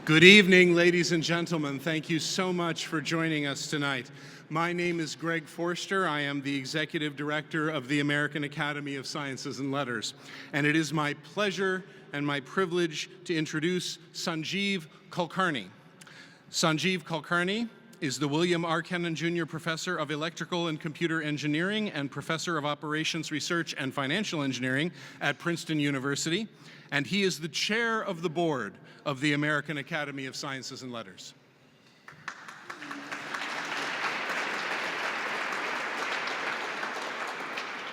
Good evening, ladies and gentlemen. Thank you so much for joining us tonight. My name is Greg Forster. I am the Executive Director of the American Academy of Sciences and Letters. And it is my pleasure and my privilege to introduce Sanjeev Kulkarni. Sanjeev Kulkarni is the William R. Kennan Jr. Professor of Electrical and Computer Engineering and Professor of Operations Research and Financial Engineering at Princeton University. And he is the Chair of the Board of the American Academy of Sciences and Letters.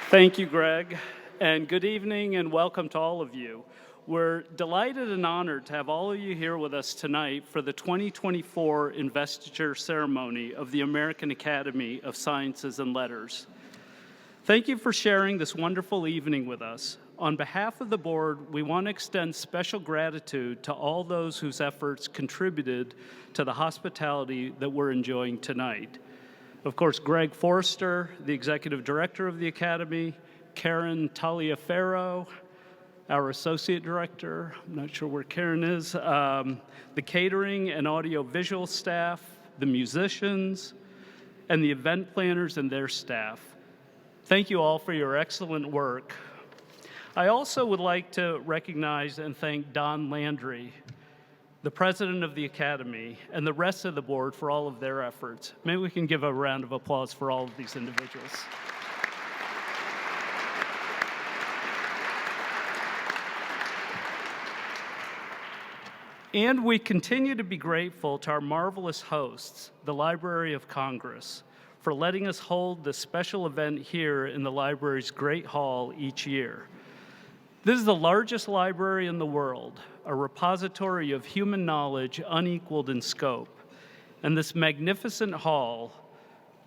Thank you, Greg, and good evening and welcome to all of you. We're delighted and honored to have all of you here with us tonight for the 2024 Investiture Ceremony of the American Academy of Sciences and Letters. Thank you for sharing this wonderful evening with us. On behalf of the board, we want to extend special gratitude to all those whose efforts contributed to the hospitality that we're enjoying tonight. Of course, Greg Forster, the Executive Director of the Academy, Karin Taliaferro, our Associate Director, I'm not sure where Karin is, the catering and audio-visual staff, the musicians, and the event planners and their staff. Thank you all for your excellent work. I also would like to recognize and thank Don Landry, the president of the Academy, and the rest of the board for all of their efforts. Maybe we can give a round of applause for all of these individuals. And we continue to be grateful to our marvelous hosts, the Library of Congress, for letting us hold this special event here in the library's Great Hall each year. This is the largest library in the world, a repository of human knowledge unequaled in scope. And this magnificent hall,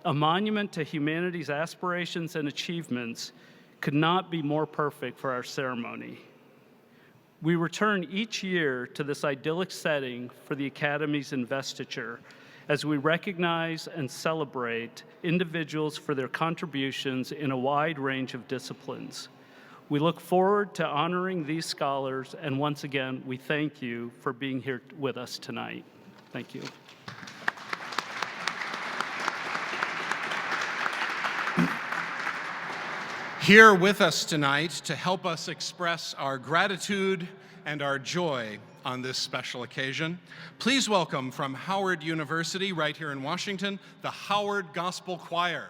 a monument to humanity's aspirations and achievements, could not be more perfect for our ceremony. We return each year to this idyllic setting for the Academy's investiture as we recognize and celebrate individuals for their contributions in a wide range of disciplines. We look forward to honoring these scholars, and once again, we thank you for being here with us tonight. Thank you. Here with us tonight to help us express our gratitude and our joy on this special occasion, please welcome from Howard University, right here in Washington, the Howard Gospel Choir.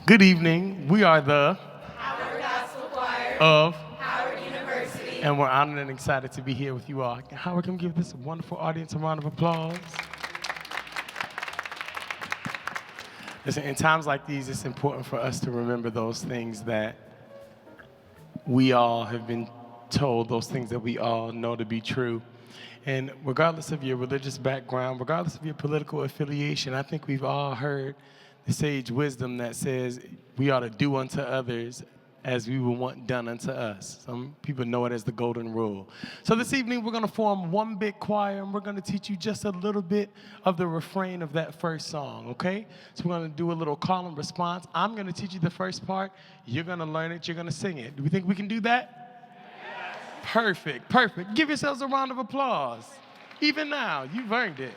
Good evening. We are the Howard Gospel Choir of Howard University. And we're honored and excited to be here with you all. Howard, can we give this wonderful audience a round of applause? Listen, in times like these, it's important for us to remember those things that we all have been told, those things that we all know to be true. And regardless of your religious background, regardless of your political affiliation, I think we've all heard the sage wisdom that says we ought to do unto others as we would want done unto us. Some people know it as the golden rule. So this evening we're going to form one big choir, and we're going to teach you just a little bit of the refrain of that first song, okay? So we're going to do a little call and response. I'm going to teach you the first part. You're going to learn it. You're going to sing it. Do we think we can do that? Yes. Perfect, perfect. Give yourselves a round of applause. Even now, you've earned it.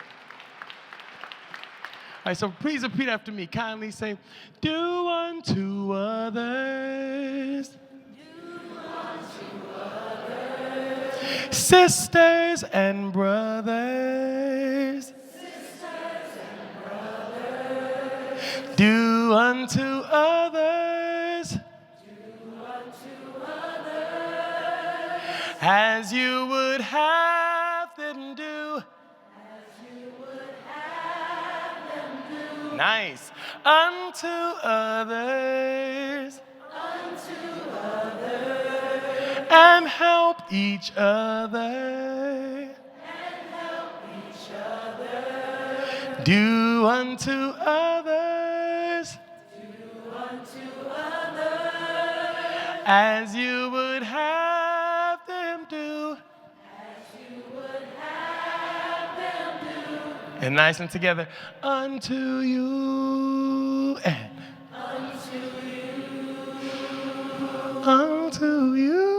All right, so please repeat after me. Kindly say, do unto others. Do unto others. Sisters and brothers. Sisters and brothers. Do unto others. Do unto others. As you would have them do. Nice. Unto others. Unto others. And help each other. And help each other. Do unto others. Do unto others. As you would have them do. And nice and together. Unto you and unto you. Unto you.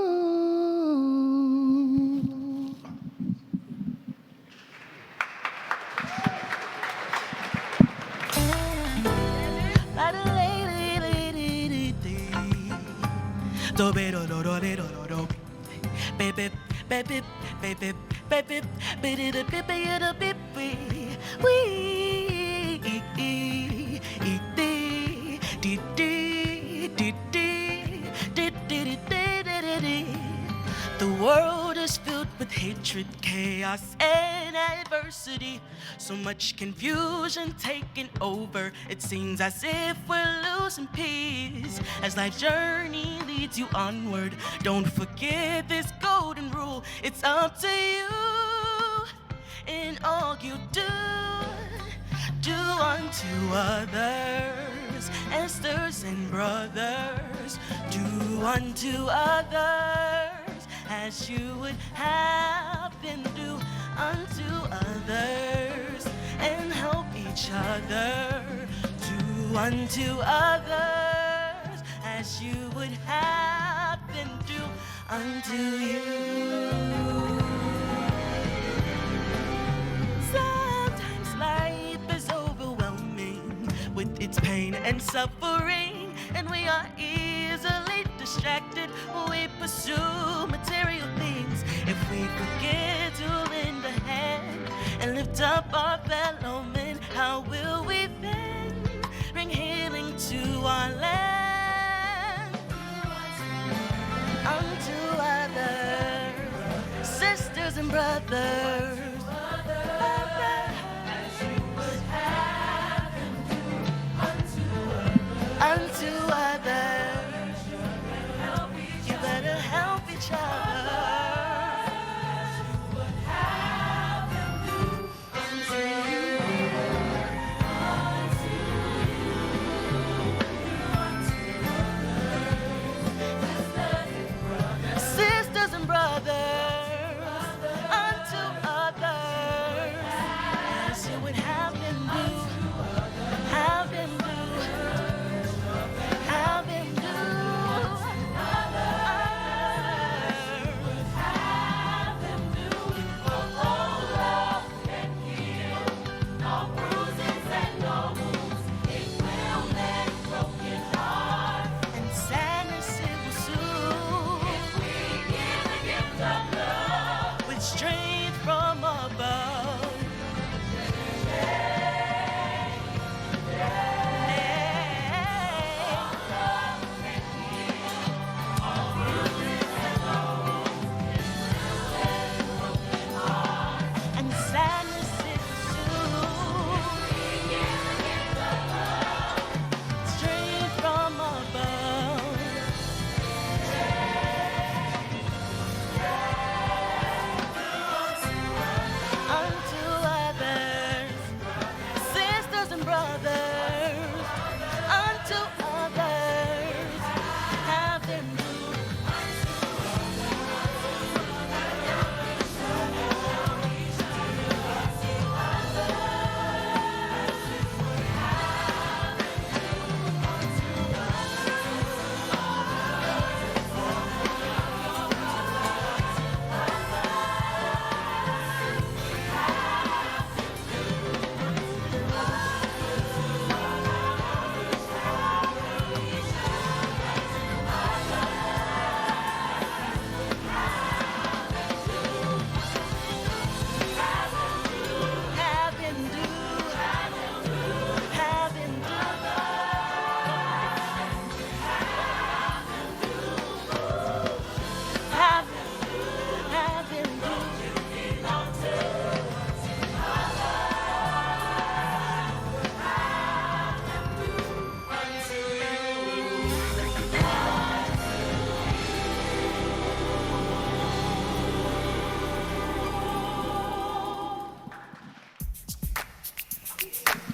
Baby, baby, baby, baby, the world is filled with hatred, chaos, and adversity. So much confusion taking over. It seems as if we're losing peace. As life's journey leads you onward, don't forget this golden rule. It's up to you in all you do. Do unto others, sisters and brothers. Do unto others as you would have them do unto others, and help each other. Do unto others as you would have them do unto you. Sometimes life is overwhelming with its pain and suffering, and we are easily distracted. We pursue material things. If we forget to lend a hand and lift up our fellow men, how will we then bring healing to our land? Unto others, sisters and brothers. Unto others, you better help each other. Sisters and brothers, unto others, as you would have them do, have them do.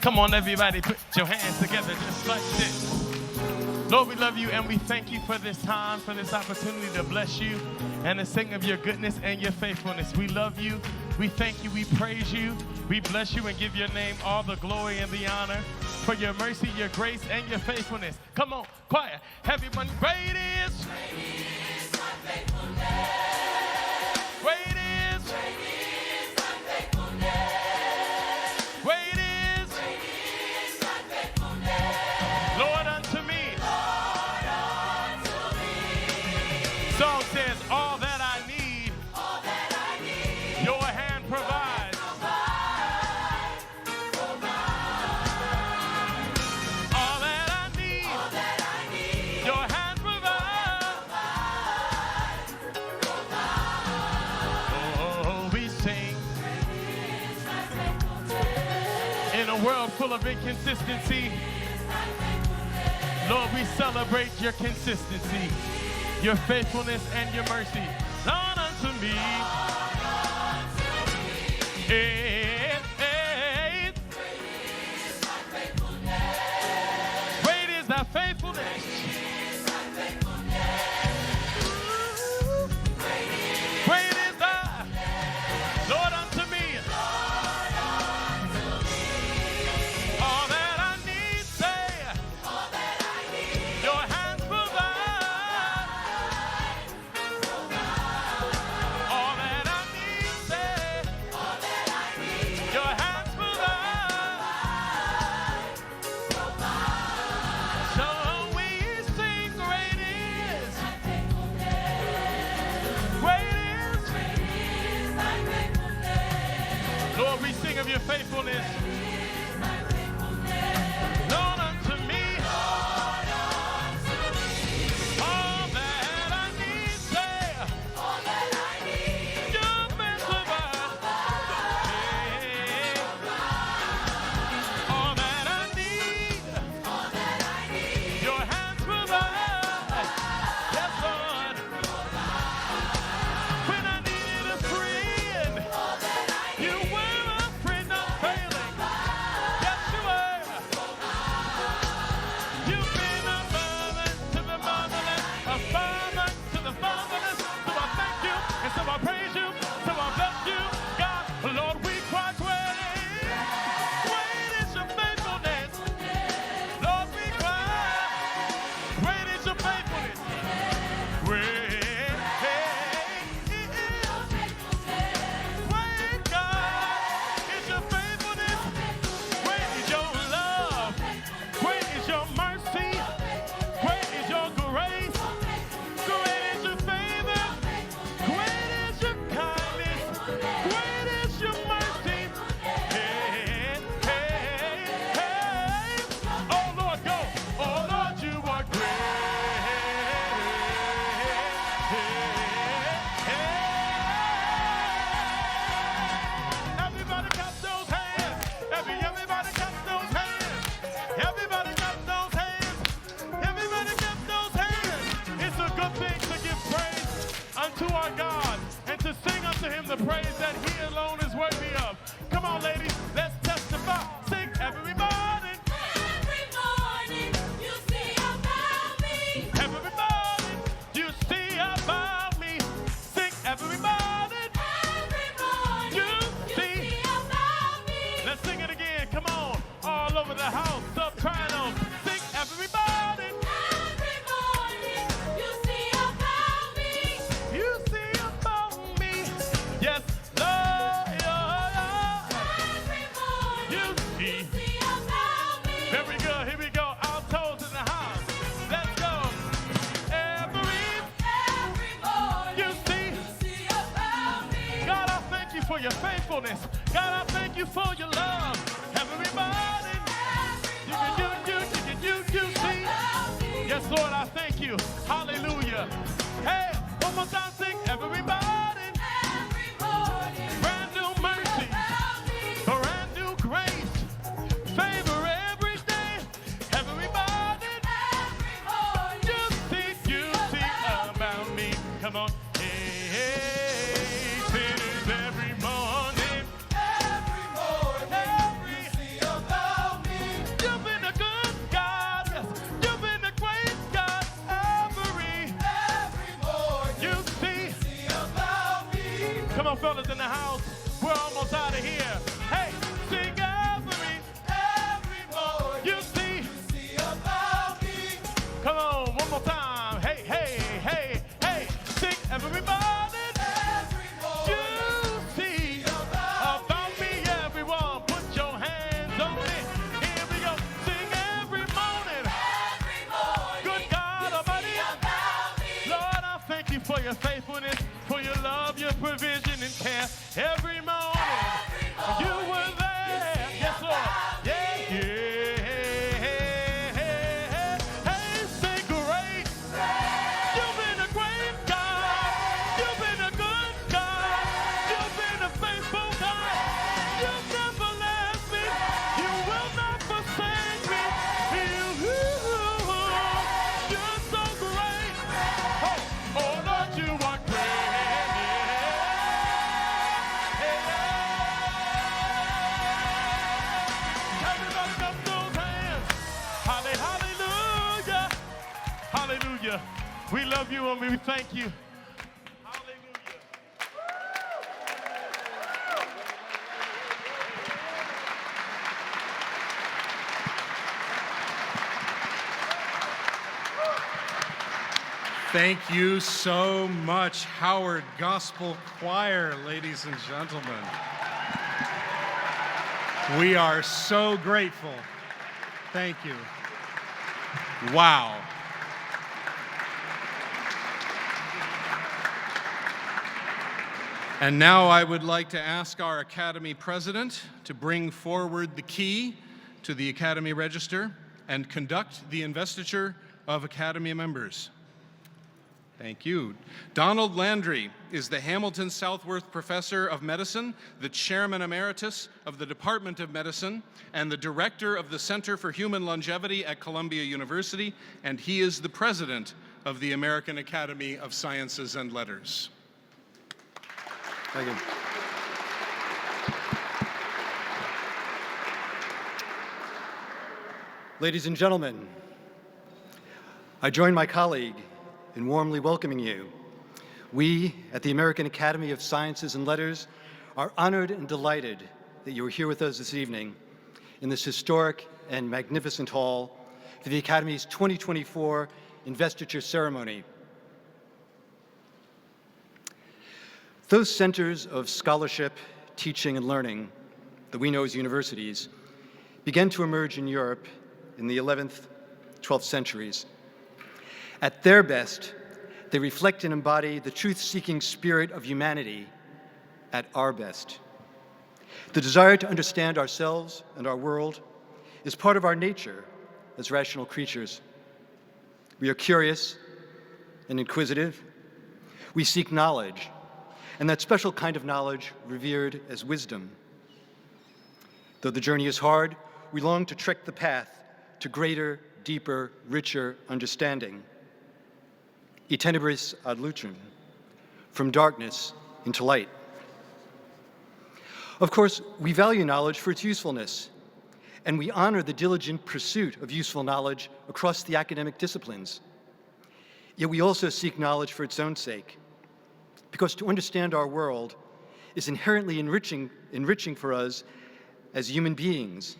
Come on, everybody, put your hands together just like this. Lord, we love you and we thank you for this time, for this opportunity to bless you and to sing of your goodness and your faithfulness. We love you. We thank you. We praise you. We bless you and give your name all the glory and the honor for your mercy, your grace, and your faithfulness. Come on, choir. Everyone, great is my faithfulness. Great is my faithfulness. Great is my faithfulness. Lord unto me. Song says, all that I need, your hand provides. All that I need, your hand provides. Oh, we sing in a world full of inconsistency. Lord, we celebrate your consistency, your faithfulness and your mercy. Lord, unto me. Hey, hey. Great is thy faithfulness. Great is thy, Lord, unto me. All that I need, say, your hands provide. All that I need, say, your hands provide. So we sing, great is, Lord, we sing of your faithfulness. Lord, unto me, all that I need, say, your hands provide. All that I need, your hands provide. Yes, Lord. When I needed a friend, you were a friend unfailing. Yes, you were. You've been a mother to the motherless, a father to the fatherless. So I thank you, and so I praise you, so I bless you, God. Lord, we cry, great is your faithfulness. Lord, we cry, great is your faithfulness. Great is great, God, is your faithfulness. Great is your love. Great is your mercy. Great is your grace. Great is your favor. Great is your kindness. Great is your mercy. Hey, hey, hey. Oh, Lord, go. Oh, Lord, you are Everybody clap those hands. Everybody clap those hands. Everybody clap those hands. Everybody clap those hands. It's a good thing to give praise unto our God and to sing unto him the praise that he alone is worthy of. Come on, ladies, let's testify. Sing, everybody. Every morning you see about me. Everybody, you see about me. Sing, everybody. Every morning You you see. see about me. Let's sing it again. Come on. All over the house. Sopranos. Sing, everybody. Every morning you see about me. You see about me. Yes, Lord. Every morning You see. you see about me. Very good. Here we go. Altos in the house. Let's go. Every Morning you see. you see about me. God, I thank you for your faithfulness. God, I thank you for your love. Everybody. You see. Yes, Lord, I thank you. Hallelujah. Hey, one more time, sing. Everybody. Every morning Brand new mercy. Brand new grace. Favor every day. Everybody. You see about me. Come on. Hey, hey, sinners every morning. Every you see about me. You've been a good God. Yes, you've been a great God. Every morning you see. about me. Come on, fellas in the house. We're almost out of here. Hey, sing every morning you see. see about me. Come on, one more time. Hey, hey, hey, hey. Sing everybody. You see about me, everyone. Put your hands on it. Here we go. Sing every morning. Good God Almighty. Lord, I thank you for your faithfulness, for your love, your provision and care. Every morning, you were there. Yes, Lord. Yeah, yeah. Hey, say great. You've been a great God. You've been a good God. You've been a faithful God. You've never left me. You will not forsake me. You're so great. Oh, Lord, you are great. Everybody lift those hands. Hallelujah. Hallelujah. We love you and we thank you. Hallelujah. Thank you so much, Howard Gospel Choir, ladies and gentlemen. We are so grateful. Thank you. Wow. And now I would like to ask our Academy President to bring forward the key to the Academy Register and conduct the investiture of Academy members. Thank you. Donald Landry is the Hamilton Southworth Professor of Medicine, the Chairman Emeritus of the Department of Medicine, and the Director of the Center for Human Longevity at Columbia University, and he is the President of the American Academy of Sciences and Letters. Thank you. Ladies and gentlemen, I join my colleague in warmly welcoming you. We at the American Academy of Sciences and Letters are honored and delighted that you are here with us this evening in this historic and magnificent hall for the Academy's 2024 Investiture Ceremony. Those centers of scholarship, teaching, and learning that we know as universities began to emerge in Europe in the 11th, 12th centuries. At their best, they reflect and embody the truth-seeking spirit of humanity at our best. The desire to understand ourselves and our world is part of our nature as rational creatures. We are curious and inquisitive. We seek knowledge, and that special kind of knowledge revered as wisdom. Though the journey is hard, we long to trek the path to greater, deeper, richer understanding. E tenebris ad lucem, from darkness into light. Of course, we value knowledge for its usefulness, and we honor the diligent pursuit of useful knowledge across the academic disciplines. Yet we also seek knowledge for its own sake, because to understand our world is inherently enriching for us as human beings,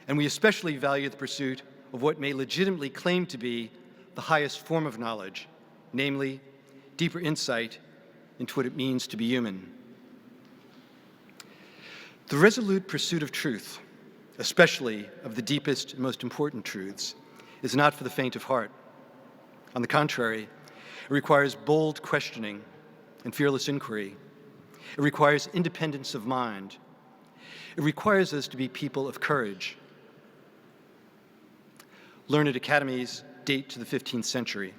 and we especially value the pursuit of what may legitimately claim to be the highest form of knowledge, namely, deeper insight into what it means to be human. The resolute pursuit of truth, especially of the deepest and most important truths, is not for the faint of heart. On the contrary, it requires bold questioning and fearless inquiry. It requires independence of mind. It requires us to be people of courage. Learned academies date to the 15th century.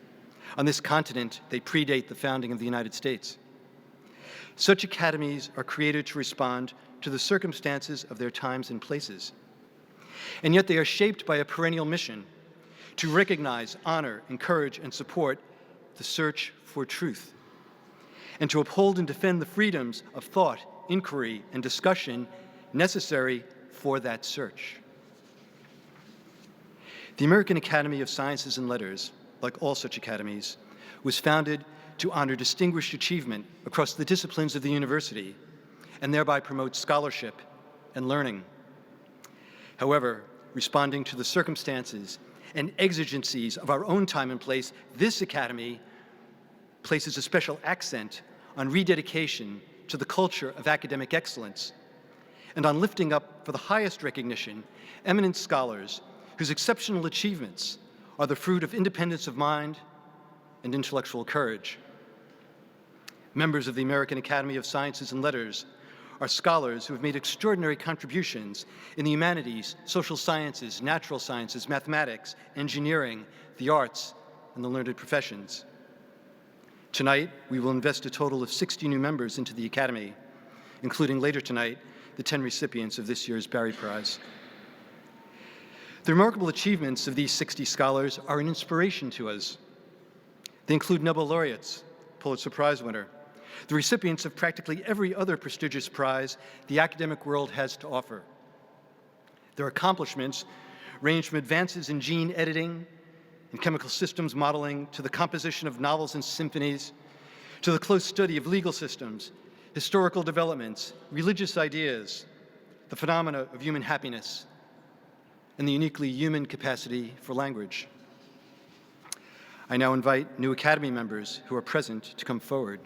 On this continent, they predate the founding of the United States. Such academies are created to respond to the circumstances of their times and places. And yet they are shaped by a perennial mission to recognize, honor, encourage, and support the search for truth, and to uphold and defend the freedoms of thought, inquiry, and discussion necessary for that search. The American Academy of Sciences and Letters, like all such academies, was founded to honor distinguished achievement across the disciplines of the university and thereby promote scholarship and learning. However, responding to the circumstances and exigencies of our own time and place, this academy places a special accent on rededication to the culture of academic excellence and on lifting up for the highest recognition eminent scholars whose exceptional achievements are the fruit of independence of mind and intellectual courage. Members of the American Academy of Sciences and Letters are scholars who have made extraordinary contributions in the humanities, social sciences, natural sciences, mathematics, engineering, the arts, and the learned professions. Tonight, we will invest a total of 60 new members into the Academy, including later tonight, the 10 recipients of this year's Barry Prize. The remarkable achievements of these 60 scholars are an inspiration to us. They include Nobel laureates, Pulitzer Prize winner, the recipients of practically every other prestigious prize the academic world has to offer. Their accomplishments range from advances in gene editing and chemical systems modeling to the composition of novels and symphonies, to the close study of legal systems, historical developments, religious ideas, the phenomena of human happiness, and the uniquely human capacity for language. I now invite new Academy members who are present to come forward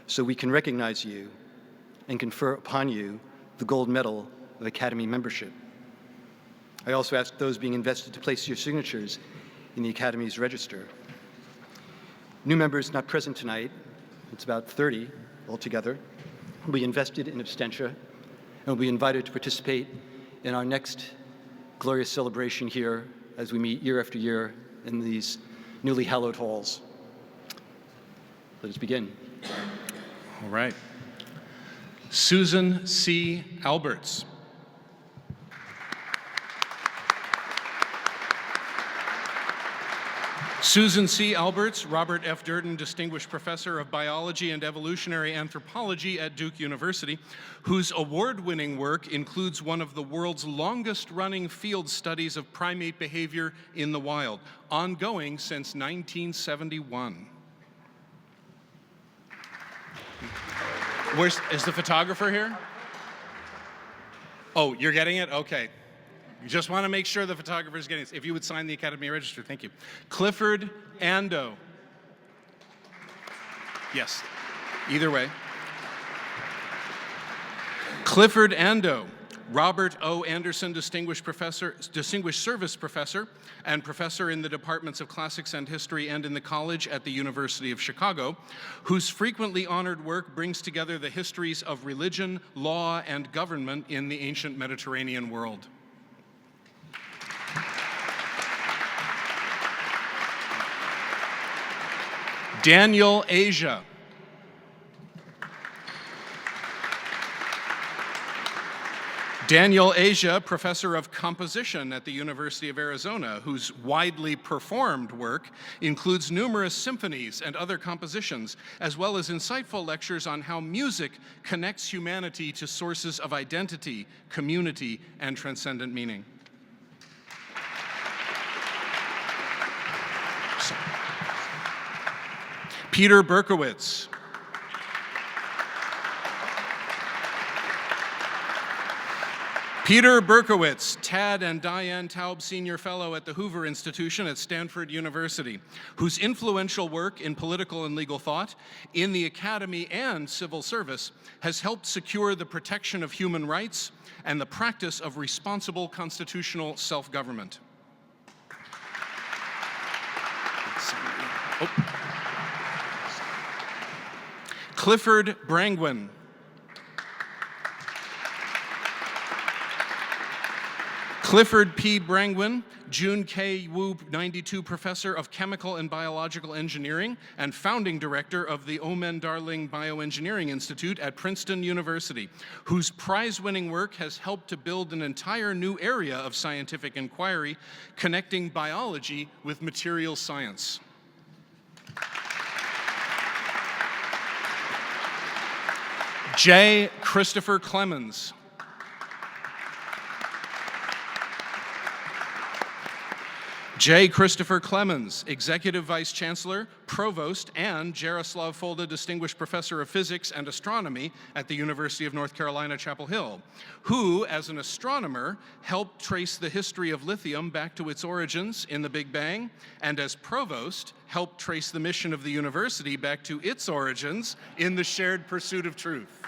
so we can recognize you and confer upon you the Gold Medal of Academy membership. I also ask those being invested to place your signatures in the Academy's register. New members not present tonight, it's about 30 altogether, will be invested in absentia and will be invited to participate in our next glorious celebration here as we meet year after year in these newly hallowed halls. Let us begin. All right. Susan C. Alberts. Susan C. Alberts, Robert F. Durden Distinguished Professor of Biology and Evolutionary Anthropology at Duke University, whose award-winning work includes one of the world's longest-running field studies of primate behavior in the wild, ongoing since 1971. Is the photographer here? Oh, you're getting it? Okay. You just want to make sure the photographer's getting it. If you would sign the Academy Register, thank you. Clifford Ando. Yes, either way. Clifford Ando, Robert O. Anderson Distinguished Service Professor and Professor in the Departments of Classics and History and in the College at the University of Chicago, whose frequently honored work brings together the histories of religion, law, and government in the ancient Mediterranean world. Daniel Asia. Daniel Asia, Professor of Composition at the University of Arizona, whose widely performed work includes numerous symphonies and other compositions, as well as insightful lectures on how music connects humanity to sources of identity, community, and transcendent meaning. Peter Berkowitz. Peter Berkowitz, Tad and Diane Taub Senior Fellow at the Hoover Institution at Stanford University, whose influential work in political and legal thought, in the academy and civil service, has helped secure the protection of human rights and the practice of responsible constitutional self-government. Clifford Brangwyn. Clifford P. Brangwyn, June K. Wu 92 Professor of Chemical and Biological Engineering and founding director of the Omen Darling Bioengineering Institute at Princeton University, whose prize-winning work has helped to build an entire new area of scientific inquiry connecting biology with material science. J. Christopher Clemens. J. Christopher Clemens, Executive Vice Chancellor, Provost, and Jaroslav Folda Distinguished Professor of Physics and Astronomy at the University of North Carolina, Chapel Hill, who, as an astronomer, helped trace the history of lithium back to its origins in the Big Bang, and as Provost, helped trace the mission of the university back to its origins in the shared pursuit of truth.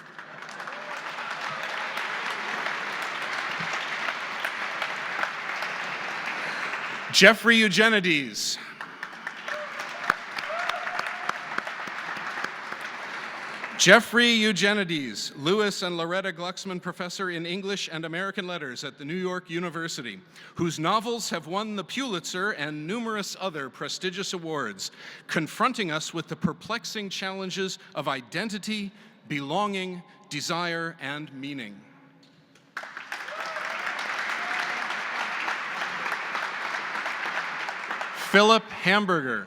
Jeffrey Eugenides. Jeffrey Eugenides, Louis and Loretta Glucksman Professor in English and American Letters at the New York University, whose novels have won the Pulitzer and numerous other prestigious awards, confronting us with the perplexing challenges of identity, belonging, desire, and meaning. Philip Hamburger.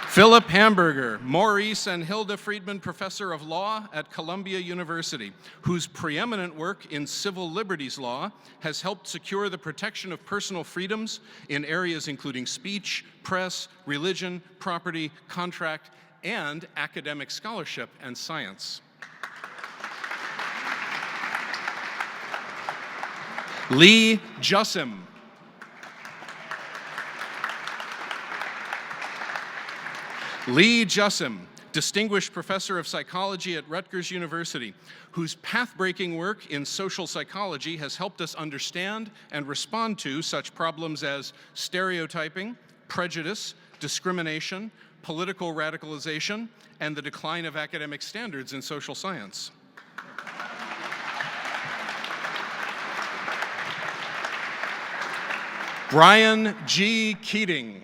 Philip Hamburger, Maurice and Hilda Friedman Professor of Law at Columbia University, whose preeminent work in civil liberties law has helped secure the protection of personal freedoms in areas including speech, press, religion, property, contract, and academic scholarship and science. Lee Jussim. Lee Jussim, Distinguished Professor of Psychology at Rutgers University, whose path-breaking work in social psychology has helped us understand and respond to such problems as stereotyping, prejudice, discrimination, political radicalization, and the decline of academic standards in social science. Brian G. Keating.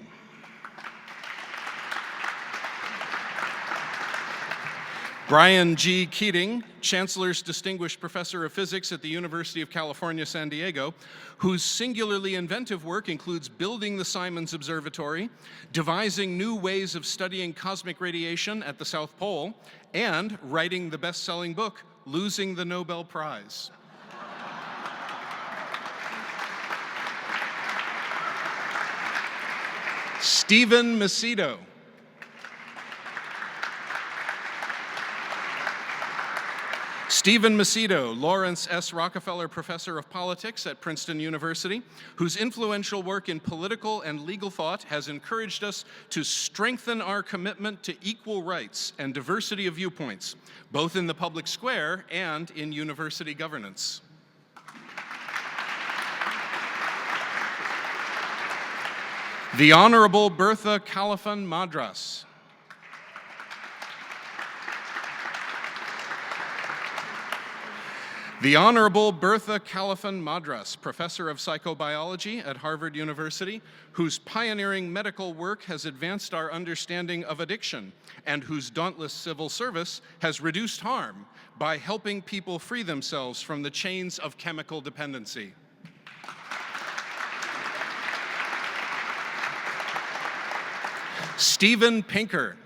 Brian G. Keating, Chancellor's Distinguished Professor of Physics at the University of California, San Diego, whose singularly inventive work includes building the Simons Observatory, devising new ways of studying cosmic radiation at the South Pole, and writing the best-selling book, Losing the Nobel Prize. Stephen Macedo. Stephen Macedo, Lawrence S. Rockefeller Professor of Politics at Princeton University, whose influential work in political and legal thought has encouraged us to strengthen our commitment to equal rights and diversity of viewpoints, both in the public square and in university governance. The Honorable Bertha Califan Madras. The Honorable Bertha Califan Madras, Professor of Psychobiology at Harvard University, whose pioneering medical work has advanced our understanding of addiction and whose dauntless civil service has reduced harm by helping people free themselves from the chains of chemical dependency. Stephen Pinker.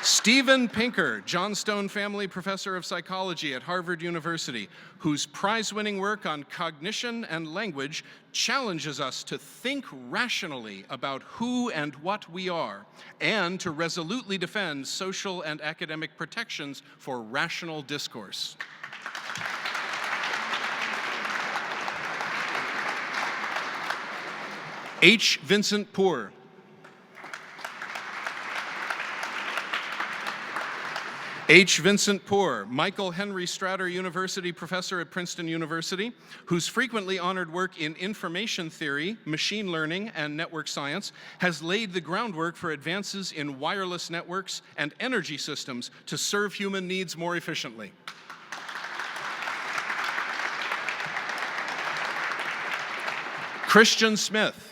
Stephen Pinker, Johnstone Family Professor of Psychology at Harvard University, whose prize-winning work on cognition and language challenges us to think rationally about who and what we are, and to resolutely defend social and academic protections for rational discourse. H. Vincent Poor. H. Vincent Poor, Michael Henry Stratter University Professor at Princeton University, whose frequently honored work in information theory, machine learning, and network science has laid the groundwork for advances in wireless networks and energy systems to serve human needs more efficiently. Christian Smith.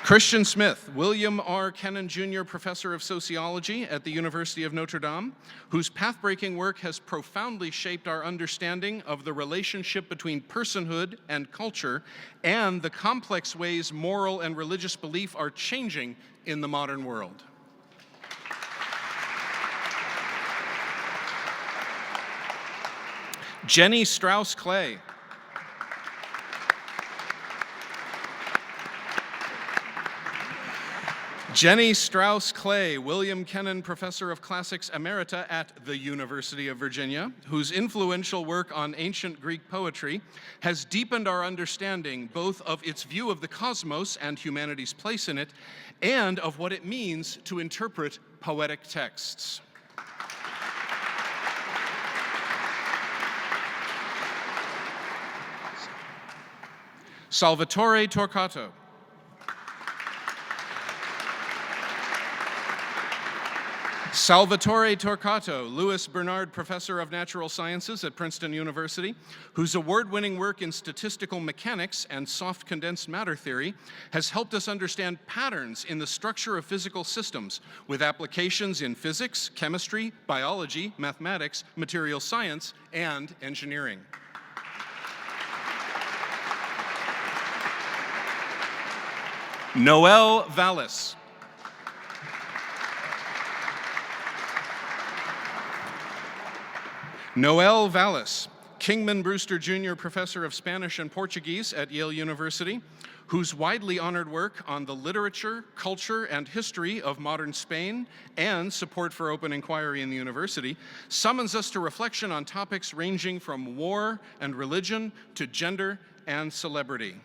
Christian Smith, William R. Kennan Jr. Professor of Sociology at the University of Notre Dame, whose path-breaking work has profoundly shaped our understanding of the relationship between personhood and culture and the complex ways moral and religious belief are changing in the modern world. Jenny Strauss-Clay. Jenny Strauss-Clay, William Kennan Professor of Classics Emerita at the University of Virginia, whose influential work on ancient Greek poetry has deepened our understanding both of its view of the cosmos and humanity's place in it, and of what it means to interpret poetic texts. Salvatore Torquato. Salvatore Torquato, Louis Bernard Professor of Natural Sciences at Princeton University, whose award-winning work in statistical mechanics and soft condensed matter theory has helped us understand patterns in the structure of physical systems with applications in physics, chemistry, biology, mathematics, material science, and engineering. Noel Vallis. Noel Vallis, Kingman Brewster Jr. Professor of Spanish and Portuguese at Yale University, whose widely honored work on the literature, culture, and history of modern Spain and support for open inquiry in the university summons us to reflection on topics ranging from war and religion to gender and celebrity.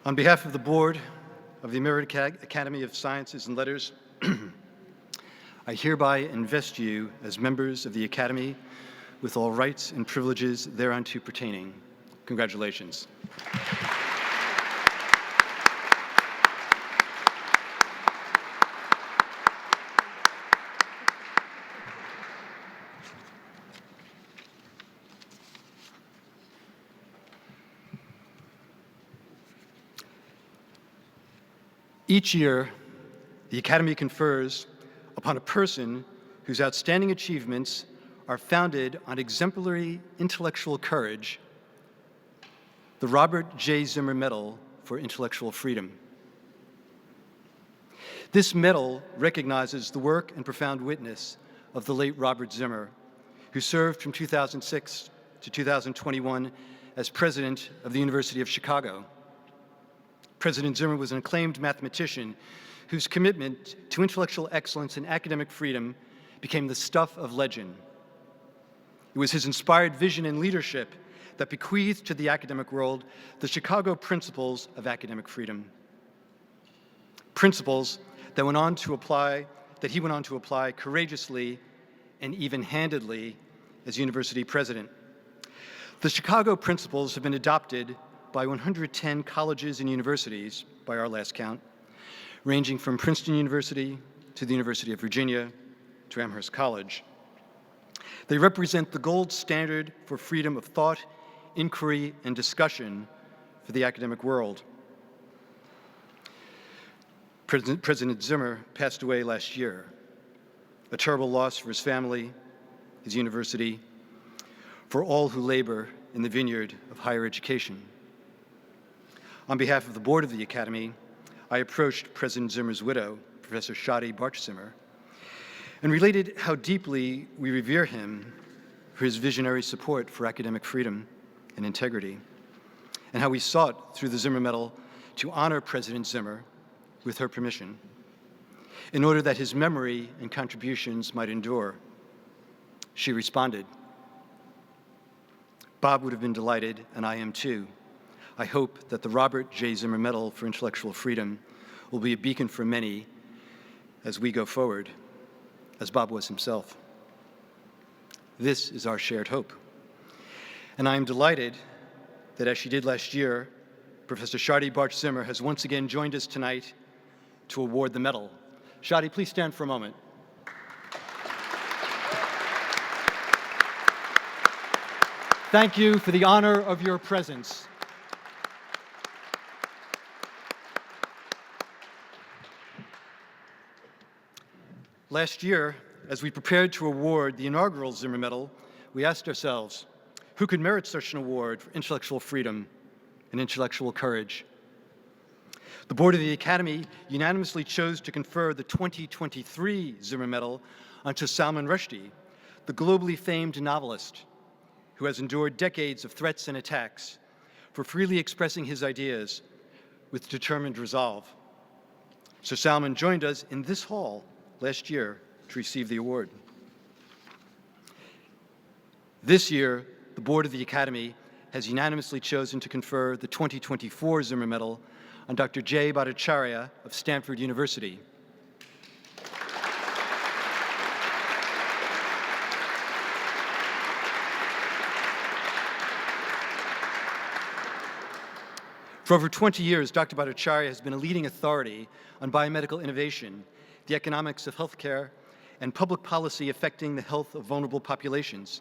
On behalf of the board of the American Academy of Sciences and Letters, I hereby invest you as members of the Academy with all rights and privileges thereunto pertaining. Congratulations. Each year, the Academy confers upon a person whose outstanding achievements are founded on exemplary intellectual courage the Robert J. Zimmer Medal for Intellectual Freedom. This medal recognizes the work and profound witness of the late Robert Zimmer, who served from 2006 to 2021 as president of the University of Chicago. President Zimmer was an acclaimed mathematician whose commitment to intellectual excellence and academic freedom became the stuff of legend. It was his inspired vision and leadership that bequeathed to the academic world the Chicago principles of academic freedom. Principles that he went on to apply courageously and even-handedly as university president. The Chicago principles have been adopted by 110 colleges and universities, by our last count, ranging from Princeton University to the University of Virginia to Amherst College. They represent the gold standard for freedom of thought, inquiry, and discussion for the academic world. President Zimmer passed away last year, a terrible loss for his family, his university, for all who labor in the vineyard of higher education. On behalf of the board of the Academy, I approached President Zimmer's widow, Professor Shadi Barch-Zimmer, and related how deeply we revere him for his visionary support for academic freedom and integrity, and how we sought, through the Zimmer Medal, to honor President Zimmer with her permission, in order that his memory and contributions might endure. She responded, "Bob would have been delighted, and I am too. I hope that the Robert J. Zimmer Medal for Intellectual Freedom will be a beacon for many as we go forward, as Bob was himself. This is our shared hope. And I am delighted that, as she did last year, Professor Shadi Barch-Zimmer has once again joined us tonight to award the medal. Shadi, please stand for a moment. Thank you for the honor of your presence. Last year, as we prepared to award the inaugural Zimmer Medal, we asked ourselves, who could merit such an award for intellectual freedom and intellectual courage? The board of the Academy unanimously chose to confer the 2023 Zimmer Medal onto Salman Rushdie, the globally famed novelist who has endured decades of threats and attacks for freely expressing his ideas with determined resolve. Sir Salman joined us in this hall last year to receive the award. This year, the Board of the Academy has unanimously chosen to confer the 2024 Zimmer Medal on Dr. J. Bhattacharya of Stanford University. For over 20 years, Dr. Bhattacharya has been a leading authority on biomedical innovation, the economics of healthcare, and public policy affecting the health of vulnerable populations.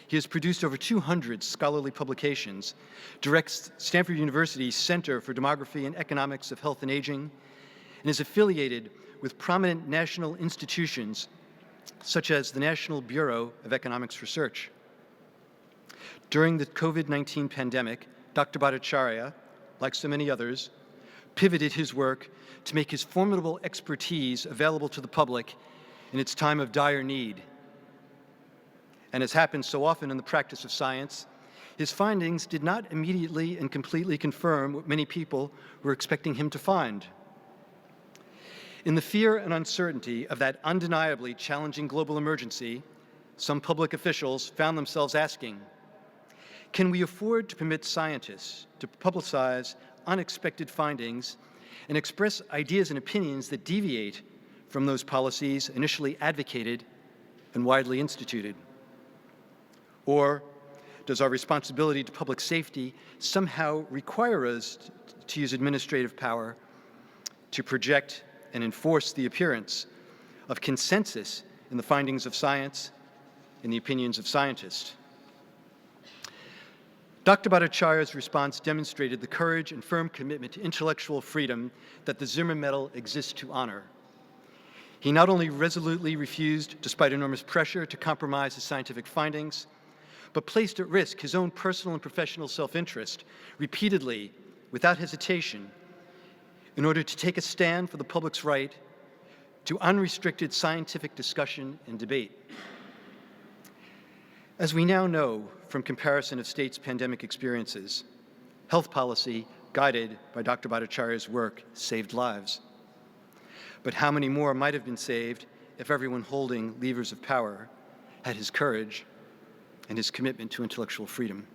He has produced over 200 scholarly publications, directs Stanford University's Center for Demography and Economics of Health and Aging, and is affiliated with prominent national institutions such as the National Bureau of Economics Research. During the COVID-19 pandemic, Dr. Bhattacharya, like so many others, pivoted his work to make his formidable expertise available to the public in its time of dire need. And as happens so often in the practice of science, his findings did not immediately and completely confirm what many people were expecting him to find. In the fear and uncertainty of that undeniably challenging global emergency, some public officials found themselves asking, can we afford to permit scientists to publicize unexpected findings and express ideas and opinions that deviate from those policies initially advocated and widely instituted? Or does our responsibility to public safety somehow require us to use administrative power to project and enforce the appearance of consensus in the findings of science and the opinions of scientists? Dr. Bhattacharya's response demonstrated the courage and firm commitment to intellectual freedom that the Zimmer Medal exists to honor. He not only resolutely refused, despite enormous pressure, to compromise his scientific findings, but placed at risk his own personal and professional self-interest repeatedly, without hesitation, in order to take a stand for the public's right to unrestricted scientific discussion and debate. As we now know from comparison of states' pandemic experiences, health policy guided by Dr. Bhattacharya's work saved lives. But how many more might have been saved if everyone holding levers of power had his courage and his commitment to intellectual freedom?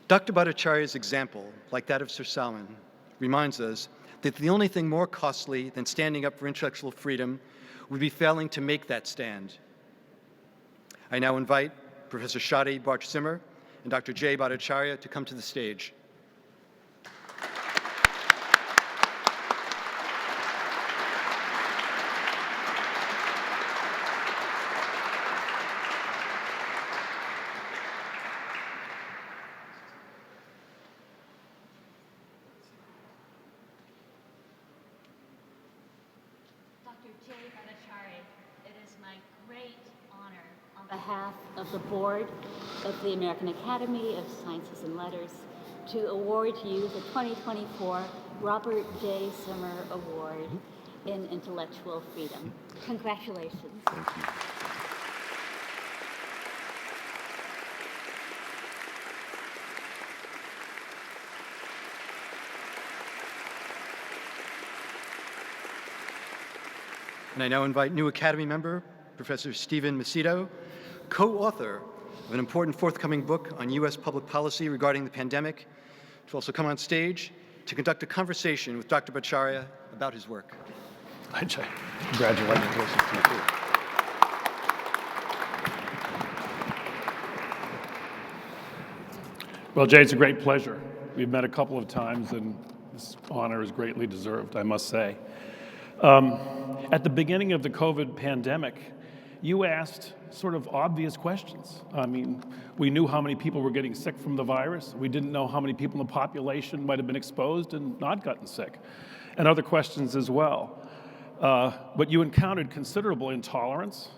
Dr. Bhattacharya's example, like that of Sir Salman, reminds us that the only thing more costly than standing up for intellectual freedom would be failing to make that stand. I now invite Professor Shadi Barch-Zimmer and Dr. J. Bhattacharya to come to the stage. Dr. J. Bhattacharya, it is my great honor on behalf of the Board of the American Academy of Sciences and Letters to award you the 2024 Robert J. Zimmer Award in Intellectual Freedom. Congratulations. Thank you. And I now invite new Academy member, Professor Stephen Macedo, co-author of an important forthcoming book on U.S. public policy regarding the pandemic, to also come on stage to conduct a conversation with Dr. Bhattacharya about his work. Congratulations to you too. Well, Jay, it's a great pleasure. We've met a couple of times, and this honor is greatly deserved, I must say. At the beginning of the COVID pandemic, you asked sort of obvious questions. I mean, we knew how many people were getting sick from the virus. We didn't know how many people in the population might have been exposed and not gotten sick, and other questions as well. But you encountered considerable intolerance,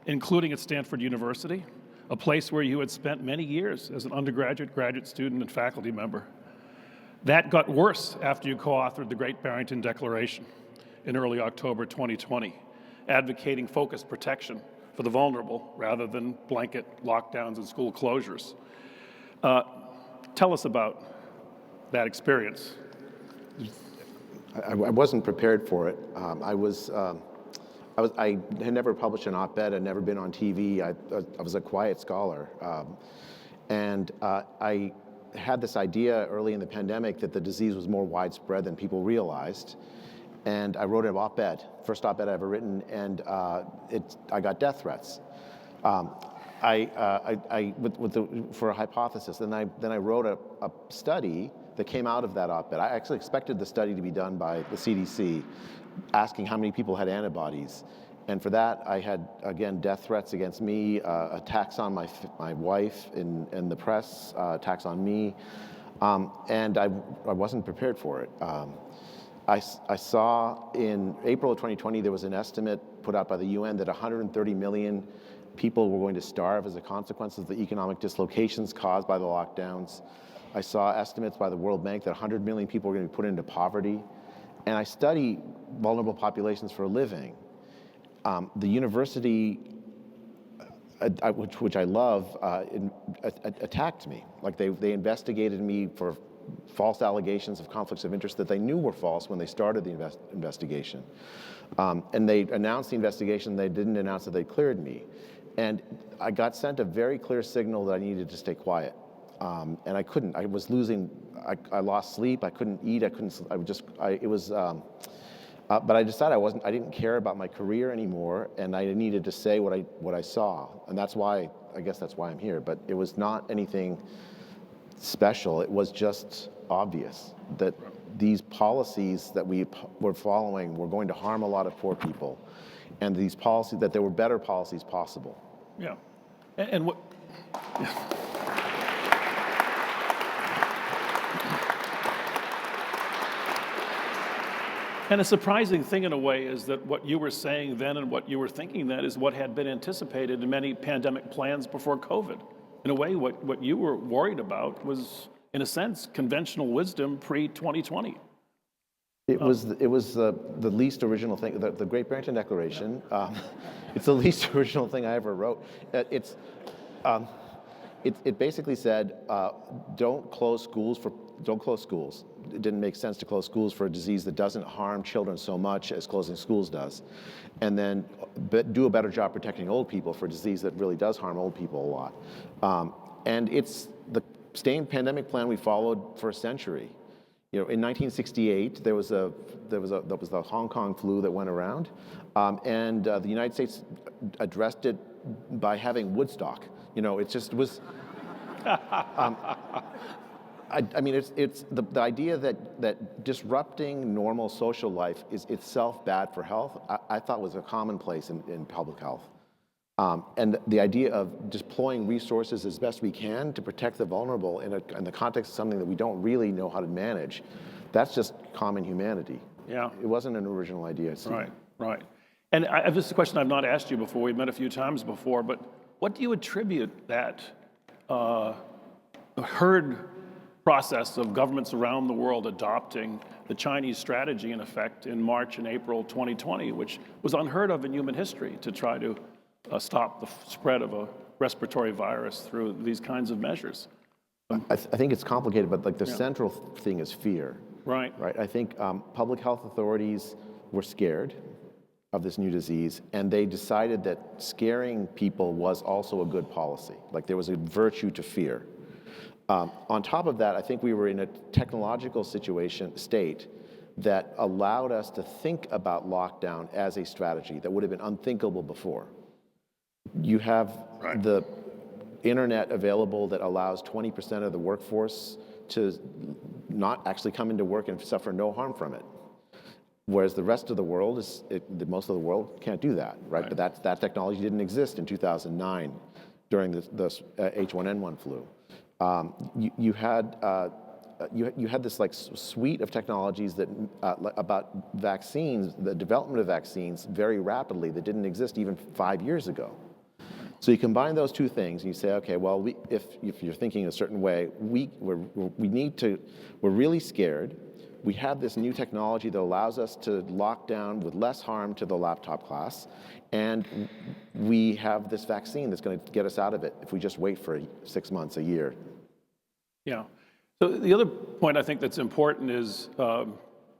including at Stanford University, a place where you had spent many years as an undergraduate, graduate student, and faculty member. That got worse after you co-authored the Great Barrington Declaration in early October 2020, advocating focused protection for the vulnerable rather than blanket lockdowns and school closures. Tell us about that experience. I wasn't prepared for it. I had never published an op-ed. I'd never been on TV. I was a quiet scholar, and I had this idea early in the pandemic that the disease was more widespread than people realized, and I wrote an op-ed, first op-ed I ever written, and I got death threats. For a hypothesis. Then I wrote a study that came out of that op-ed. I actually expected the study to be done by the CDC, asking how many people had antibodies. And for that, I had, again, death threats against me, attacks on my wife in the press, attacks on me, and I wasn't prepared for it. I saw in April of 2020, there was an estimate put out by the UN that 130 million people were going to starve as a consequence of the economic dislocations caused by the lockdowns. I saw estimates by the World Bank that 100 million people were going to be put into poverty. And I study vulnerable populations for a living. The university, which I love, attacked me. Like they investigated me for false allegations of conflicts of interest that they knew were false when they started the investigation. And they announced the investigation, they didn't announce that they cleared me. And I got sent a very clear signal that I needed to stay quiet. And I couldn't, I was losing, I lost sleep, I couldn't eat, but I decided I didn't care about my career anymore, and I needed to say what I saw. And that's why, I guess that's why I'm here. But it was not anything special, it was just obvious that these policies that we were following were going to harm a lot of poor people. And these policies, that there were better policies possible. Yeah. And what... And a surprising thing in a way is that what you were saying then and what you were thinking then is what had been anticipated in many pandemic plans before COVID. In a way, what you were worried about was, in a sense, conventional wisdom pre-2020. It was the least original thing, the Great Barrington Declaration. It's the least original thing I ever wrote. It basically said, don't close schools. It didn't make sense to close schools for a disease that doesn't harm children so much as closing schools does. And then do a better job protecting old people for a disease that really does harm old people a lot. And it's the same pandemic plan we followed for a century. You know, in 1968, there was the Hong Kong flu that went around, and the United States addressed it by having Woodstock. You know, it just was. I mean, it's the idea that disrupting normal social life is itself bad for health. I thought was a commonplace in public health, and the idea of deploying resources as best we can to protect the vulnerable in the context of something that we don't really know how to manage, that's just common humanity. Yeah, it wasn't an original idea. Right, right. And this is a question I've not asked you before. We've met a few times before, but what do you attribute that herd process of governments around the world adopting the Chinese strategy, in effect, in March and April 2020, which was unheard of in human history, to try to stop the spread of a respiratory virus through these kinds of measures? I think it's complicated, but like the central thing is fear. Right. Right. I think public health authorities were scared of this new disease, and they decided that scaring people was also a good policy. Like there was a virtue to fear. On top of that, I think we were in a technological state that allowed us to think about lockdown as a strategy that would have been unthinkable before. You have the internet available that allows 20% of the workforce to not actually come into work and suffer no harm from it. Whereas the rest of the world, most of the world can't do that, right? But that technology didn't exist in 2009 during the H1N1 flu. You had this like suite of technologies that about vaccines, the development of vaccines very rapidly that didn't exist even 5 years ago. So you combine those two things and you say, okay, well, if you're thinking a certain way, we're really scared. We have this new technology that allows us to lock down with less harm to the laptop class, and we have this vaccine that's going to get us out of it if we just wait for 6 months, a year. Yeah. So the other point I think that's important is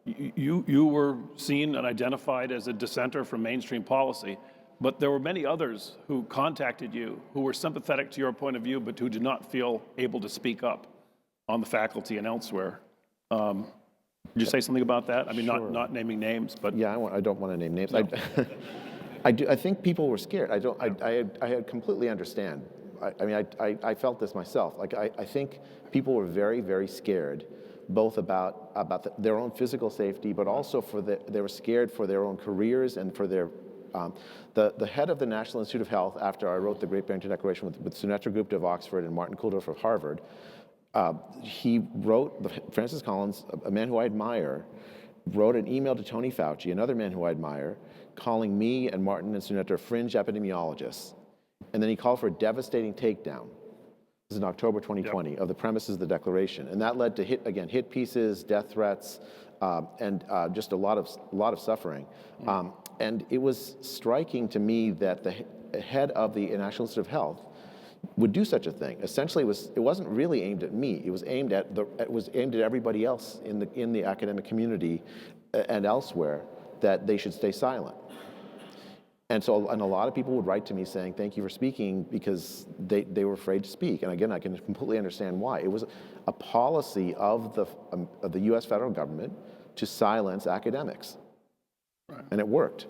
you were seen and identified as a dissenter from mainstream policy, but there were many others who contacted you who were sympathetic to your point of view, but who did not feel able to speak up on the faculty and elsewhere. Did you say something about that? I mean, Sure. not naming names, but Yeah, I don't want to name names. No. I think people were scared. I completely understand. I felt this myself. Like, I think people were very, very scared, both about their own physical safety, but also they were scared for their own careers and for their, the head of the National Institute of Health, after I wrote the Great Barrington Declaration with Sunetra Gupta of Oxford and Martin Kulldorff of Harvard, he wrote, Francis Collins, a man who I admire, wrote an email to Tony Fauci, another man who I admire, calling me and Martin and Sunetra fringe epidemiologists. And then he called for a devastating takedown. This is in October 2020, of the premises of the declaration. And that led to hit pieces, death threats, and just a lot of suffering. And it was striking to me that the head of the National Institute of Health would do such a thing. Essentially, it wasn't really aimed at me. It was aimed at everybody else in the academic community and elsewhere, that they should stay silent. And a lot of people would write to me saying, "Thank you for speaking," because they were afraid to speak. And again, I can completely understand why. It was a policy of the U.S. federal government to silence academics, Right. and it worked.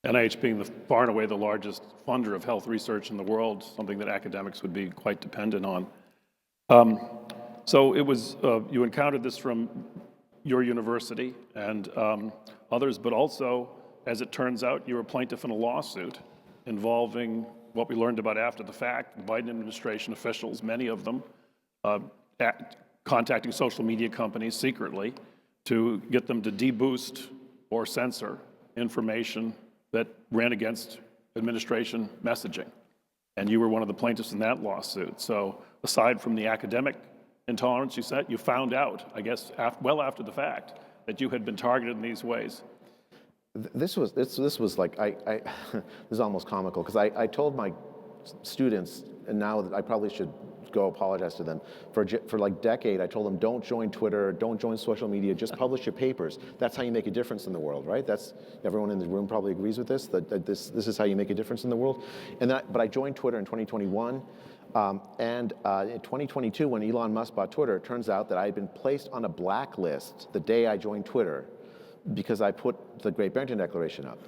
NIH being far and away the largest funder of health research in the world, something that academics would be quite dependent on. So it was, you encountered this from your university and others, but also, as it turns out, you were a plaintiff in a lawsuit involving what we learned about after the fact, the Biden administration officials, many of them, contacting social media companies secretly to get them to deboost or censor information that ran against administration messaging. And you were one of the plaintiffs in that lawsuit. So aside from the academic intolerance you said, you found out, I guess, well after the fact, that you had been targeted in these ways. This was like, this is almost comical, because I told my students, and now that I probably should go apologize to them, for like a decade I told them, don't join Twitter, don't join social media, just publish your papers. That's how you make a difference in the world, right? That's, everyone in the room probably agrees with this, that this is how you make a difference in the world. But I joined Twitter in 2021, and in 2022, when Elon Musk bought Twitter, it turns out that I had been placed on a blacklist the day I joined Twitter, because I put the Great Barrington Declaration up.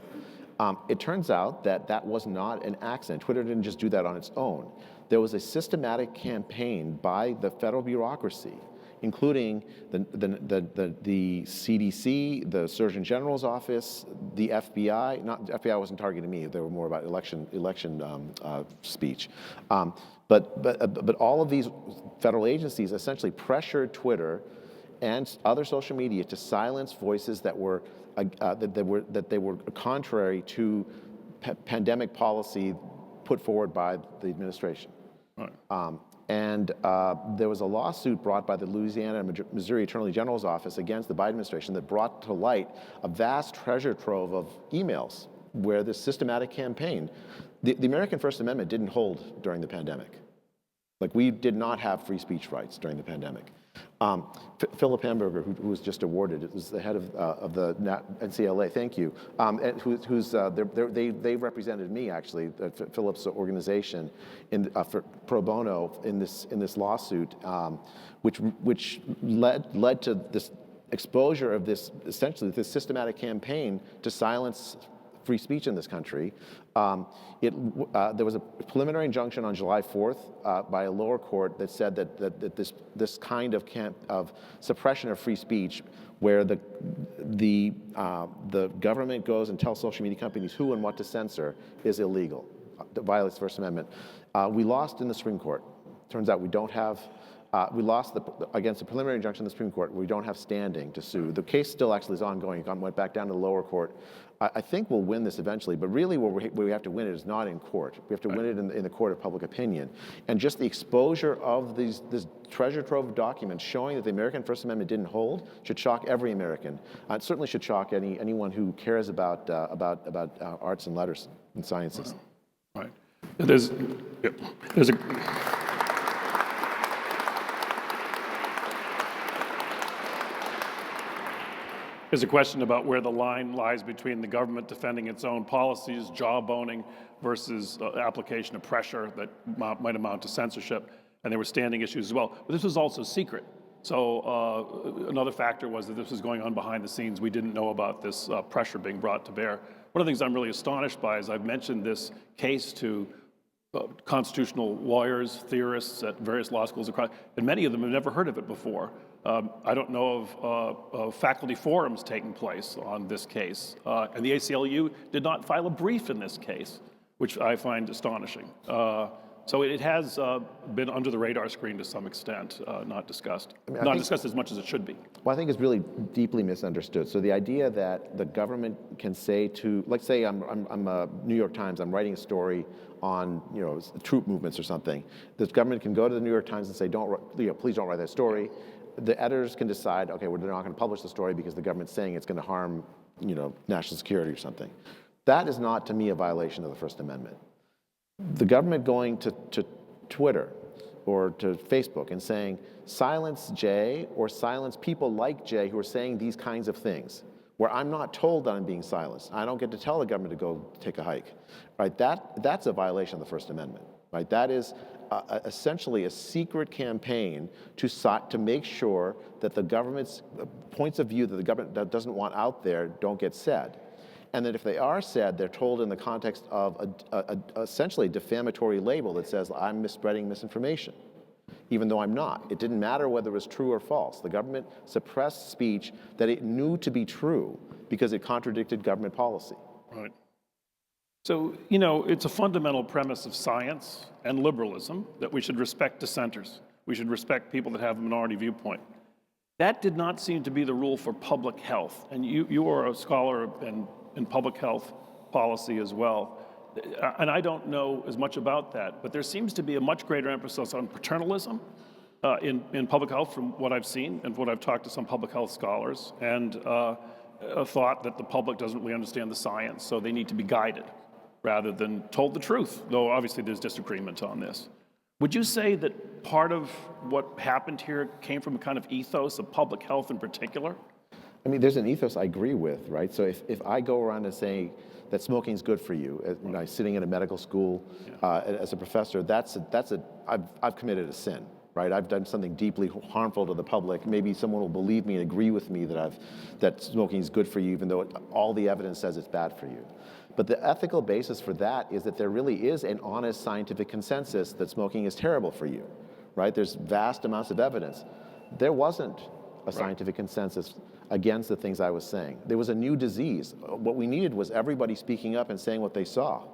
It turns out that was not an accident. Twitter didn't just do that on its own. There was a systematic campaign by the federal bureaucracy, including the CDC, the Surgeon General's office, the FBI. The FBI wasn't targeting me. They were more about election speech. But all of these federal agencies essentially pressured Twitter and other social media to silence voices that were contrary to pandemic policy put forward by the administration. Right. There was a lawsuit brought by the Louisiana and Missouri Attorney General's office against the Biden administration that brought to light a vast treasure trove of emails where this systematic campaign, the American First Amendment didn't hold during the pandemic. Like, we did not have free speech rights during the pandemic. Philip Hamburger, who was just awarded, it was the head of the NCLA, thank you, they represented me, actually, Philip's organization, for pro bono in this lawsuit, which led to this exposure of essentially this systematic campaign to silence free speech in this country. There was a preliminary injunction on July 4th by a lower court that said that this kind of suppression of free speech, where the government goes and tells social media companies who and what to censor, is illegal. It violates the First Amendment. We lost in the Supreme Court. Turns out we don't have. We lost against a preliminary injunction in the Supreme Court. We don't have standing to sue. The case still actually is ongoing. It went back down to the lower court. I think we'll win this eventually, but really where we have to win it is not in court. We have to win it in the court of public opinion. And just the exposure of this treasure trove of documents showing that the American First Amendment didn't hold should shock every American. It certainly should shock anyone who cares about arts and letters and sciences. Right. There's a... is a question about where the line lies between the government defending its own policies, jawboning, versus application of pressure that might amount to censorship. And there were standing issues as well. But this was also secret. So another factor was that this was going on behind the scenes. We didn't know about this pressure being brought to bear. One of the things I'm really astonished by is I've mentioned this case to constitutional lawyers, theorists at various law schools across, and many of them have never heard of it before. I don't know of faculty forums taking place on this case. And the ACLU did not file a brief in this case, which I find astonishing. So it has been under the radar screen to some extent, not discussed. Not discussed as much as it should be. Well, I think it's really deeply misunderstood. So the idea that the government can say to, let's say I'm New York Times, I'm writing a story on troop movements or something. The government can go to the New York Times and say, please don't write that story. The editors can decide, okay, we're not going to publish the story because the government's saying it's going to harm, national security or something. That is not, to me, a violation of the First Amendment. The government going to Twitter or to Facebook and saying, silence Jay or silence people like Jay who are saying these kinds of things, where I'm not told that I'm being silenced. I don't get to tell the government to go take a hike, right? That's a violation of the First Amendment, right? That is essentially a secret campaign to make sure that the government's points of view that the government doesn't want out there don't get said. And that if they are said, they're told in the context of essentially a defamatory label that says, I'm spreading misinformation, even though I'm not. It didn't matter whether it was true or false. The government suppressed speech that it knew to be true because it contradicted government policy. Right. So, it's a fundamental premise of science and liberalism that we should respect dissenters. We should respect people that have a minority viewpoint. That did not seem to be the rule for public health. And you are a scholar in public health policy as well. And I don't know as much about that, but there seems to be a much greater emphasis on paternalism in public health from what I've seen and what I've talked to some public health scholars, and a thought that the public doesn't really understand the science, so they need to be guided rather than told the truth, though obviously there's disagreement on this. Would you say that part of what happened here came from a kind of ethos of public health in particular? I mean, there's an ethos I agree with, right? So if I go around and say that smoking is good for you, sitting in a medical school as a professor, I've committed a sin, right? I've done something deeply harmful to the public. Maybe someone will believe me and agree with me that smoking is good for you, even though all the evidence says it's bad for you. But the ethical basis for that is that there really is an honest scientific consensus that smoking is terrible for you, right? There's vast amounts of evidence. There wasn't a scientific consensus against the things I was saying. There was a new disease. What we needed was everybody speaking up and saying what they saw.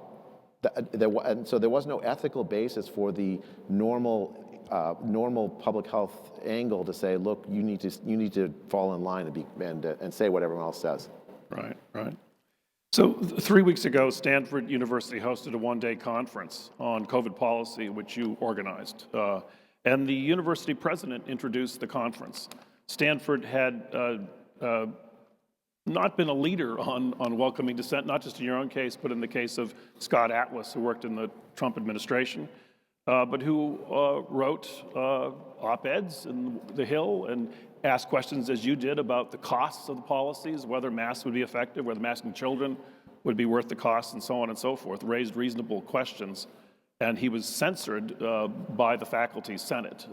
And so there was no ethical basis for the normal public health angle to say, look, you need to fall in line and say what everyone else says. Right. So 3 weeks ago, Stanford University hosted a one-day conference on COVID policy, which you organized. And the university president introduced the conference. Stanford had not been a leader on welcoming dissent, not just in your own case, but in the case of Scott Atlas, who worked in the Trump administration, but who wrote op-eds in The Hill and asked questions, as you did, about the costs of the policies, whether masks would be effective, whether masking children would be worth the cost, and so on and so forth, raised reasonable questions. And he was censored by the faculty senate.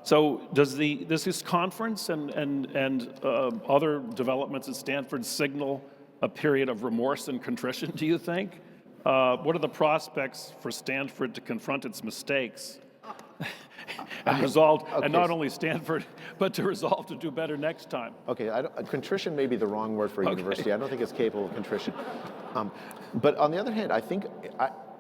So does this conference and other developments at Stanford signal a period of remorse and contrition, do you think? What are the prospects for Stanford to confront its mistakes and resolve, and not only Stanford, but to resolve to do better next time? Okay, contrition may be the wrong word for a university. I don't think it's capable of contrition. But on the other hand, I think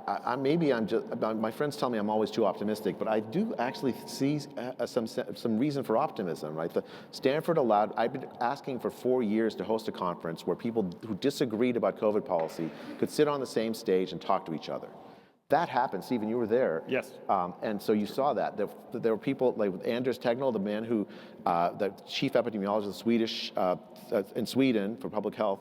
my friends tell me I'm always too optimistic, but I do actually see some reason for optimism, right? I've been asking for 4 years to host a conference where people who disagreed about COVID policy could sit on the same stage and talk to each other. That happened. Stephen, you were there. Yes. And so you saw that. There were people like Anders Tegnell, the man who, the chief epidemiologist in Sweden for public health,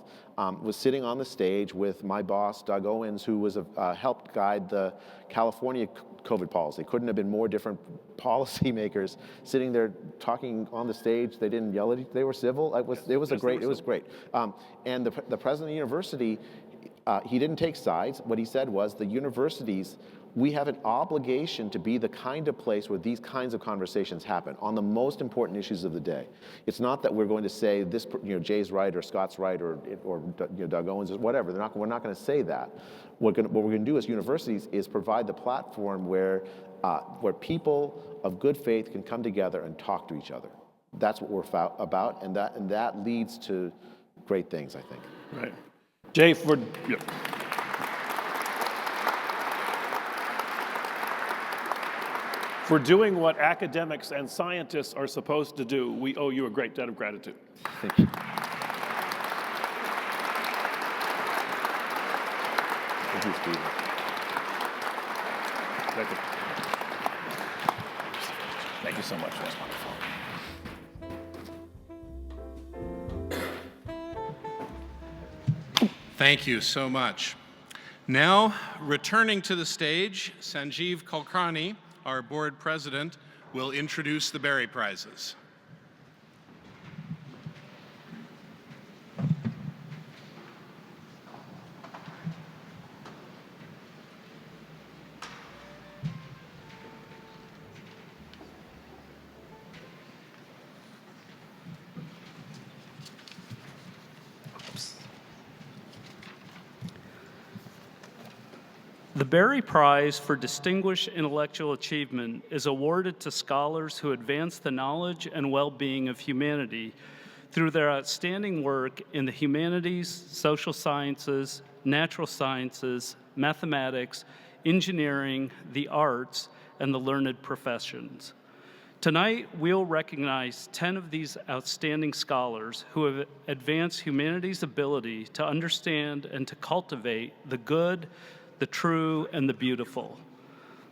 was sitting on the stage with my boss, Doug Owens, who was helped guide the California COVID policy. Couldn't have been more different policymakers sitting there talking on the stage. They didn't yell at each other. They were civil. It was great. And the president of the university, he didn't take sides. What he said was the universities, we have an obligation to be the kind of place where these kinds of conversations happen on the most important issues of the day. It's not that we're going to say this, Jay's right or Scott's right or Doug Owens is whatever. We're not going to say that. What we're going to do as universities is provide the platform where people of good faith can come together and talk to each other. That's what we're about, and that leads to great things, I think. Right. Jay, for doing what academics and scientists are supposed to do, we owe you a great debt of gratitude. Thank you. Thank you, Steve. Thank you so much. That's wonderful. Thank you so much. Now, returning to the stage, Sanjeev Kulkarni, our board president, will introduce the Berry Prizes. The Berry Prize for Distinguished Intellectual Achievement is awarded to scholars who advance the knowledge and well-being of humanity through their outstanding work in the humanities, social sciences, natural sciences, mathematics, engineering, the arts, and the learned professions. Tonight, we'll recognize 10 of these outstanding scholars who have advanced humanity's ability to understand and to cultivate the good, the true, and the beautiful.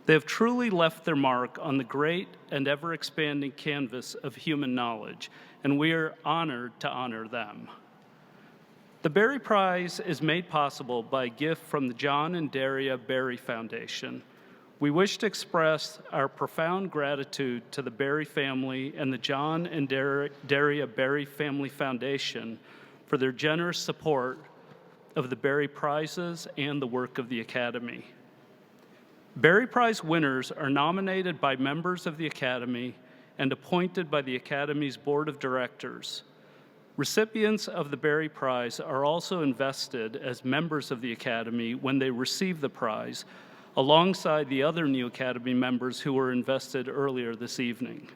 They have truly left their mark on the great and ever-expanding canvas of human knowledge, and we are honored to honor them. The Berry Prize is made possible by a gift from the John and Daria Berry Foundation. We wish to express our profound gratitude to the Berry family and the John and Daria Berry Family Foundation for their generous support of the Berry Prizes and the work of the Academy. Berry Prize winners are nominated by members of the Academy and appointed by the Academy's Board of Directors. Recipients of the Berry Prize are also invested as members of the Academy when they receive the prize, alongside the other new Academy members who were invested earlier this evening.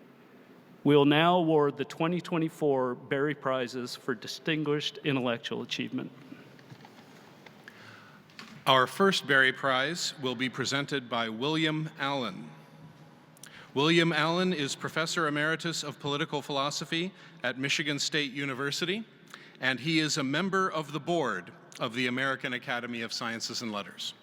We will now award the 2024 Berry Prizes for Distinguished Intellectual Achievement. Our first Berry Prize will be presented by William Allen. William Allen is Professor Emeritus of Political Philosophy at Michigan State University, and he is a member of the board of the American Academy of Sciences and Letters.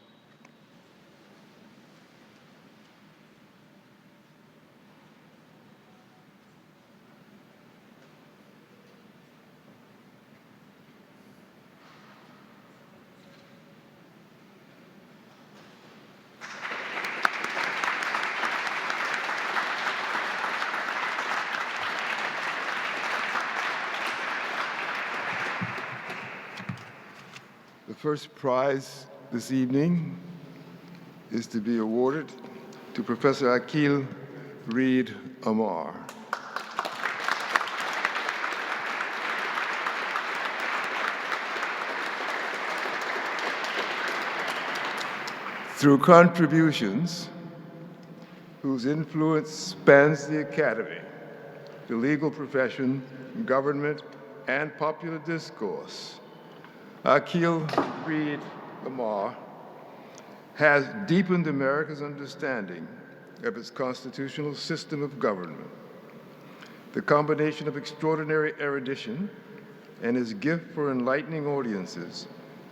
The first prize this evening is to be awarded to Professor Akhil Reed Amar. Through contributions whose influence spans the academy, the legal profession, government, and popular discourse, Akhil Reed Amar has deepened America's understanding of its constitutional system of government. The combination of extraordinary erudition and his gift for enlightening audiences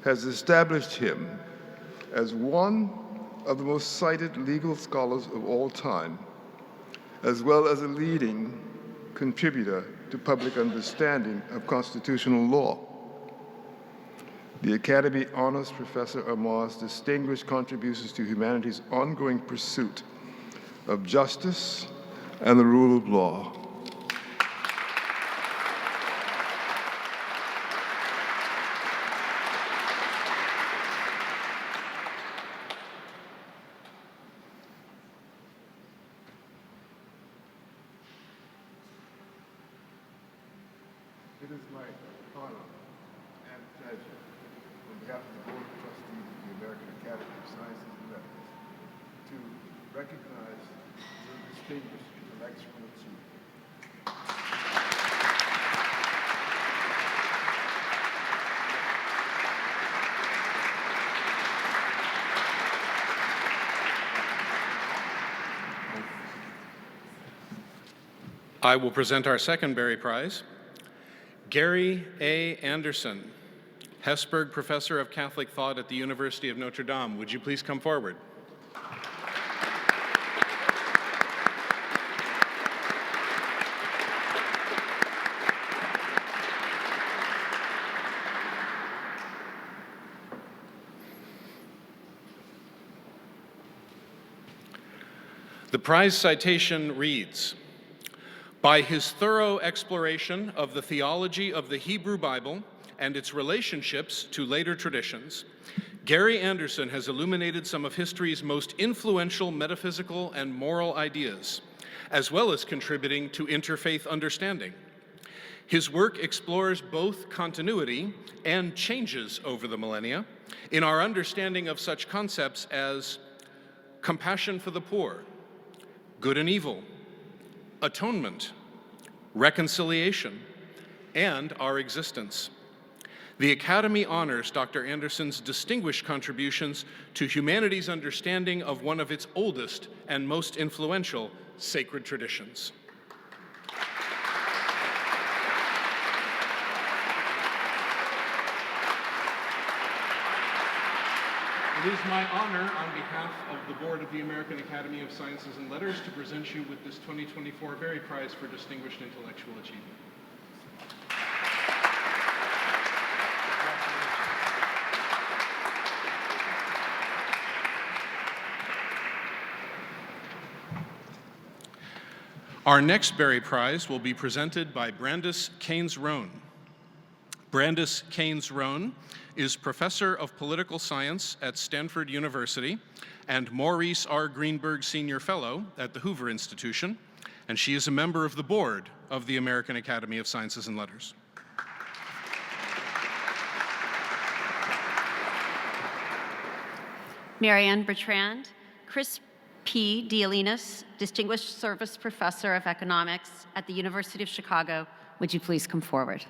has established him as one of the most cited legal scholars of all time, as well as a leading contributor to public understanding of constitutional law. the Academy honors Professor Amar's distinguished contributions to humanity's ongoing pursuit of justice and the rule of law. It is my honor and pleasure, on behalf of the Board of Trustees of the American Academy of Sciences and Letters, to recognize your distinguished intellectual achievement. I will present our second Berry Prize. Gary A. Anderson, Hesburgh Professor of Catholic Thought at the University of Notre Dame. Would you please come forward? The prize citation reads, "By his thorough exploration of the theology of the Hebrew Bible and its relationships to later traditions, Gary Anderson has illuminated some of history's most influential metaphysical and moral ideas, as well as contributing to interfaith understanding. His work explores both continuity and changes over the millennia in our understanding of such concepts as compassion for the poor, good and evil, atonement, reconciliation, and our existence. The Academy honors Dr. Anderson's distinguished contributions to humanity's understanding of one of its oldest and most influential sacred traditions." It is my honor, on behalf of the Board of the American Academy of Sciences and Letters, to present you with this 2024 Berry Prize for Distinguished Intellectual Achievement. Our next Berry Prize will be presented by Brandis Keynes-Rohn. Brandis Keynes-Rohn is Professor of Political Science at Stanford University and Maurice R. Greenberg Senior Fellow at the Hoover Institution, and she is a member of the board of the American Academy of Sciences and Letters. Marianne Bertrand, Chris P. Dialinas, Distinguished Service Professor of Economics at the University of Chicago. Would you please come forward?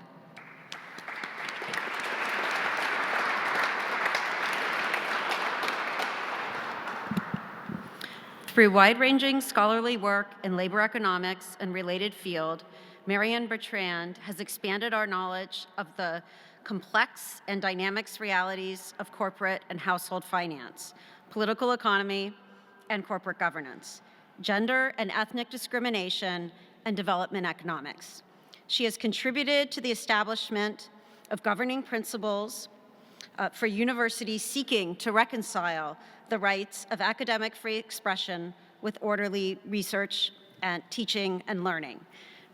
Through wide-ranging scholarly work in labor economics and related field, Marianne Bertrand has expanded our knowledge of the complex and dynamics realities of corporate and household finance, political economy, and corporate governance, gender and ethnic discrimination, and development economics. She has contributed to the establishment of governing principles for universities seeking to reconcile the rights of academic free expression with orderly research and teaching and learning.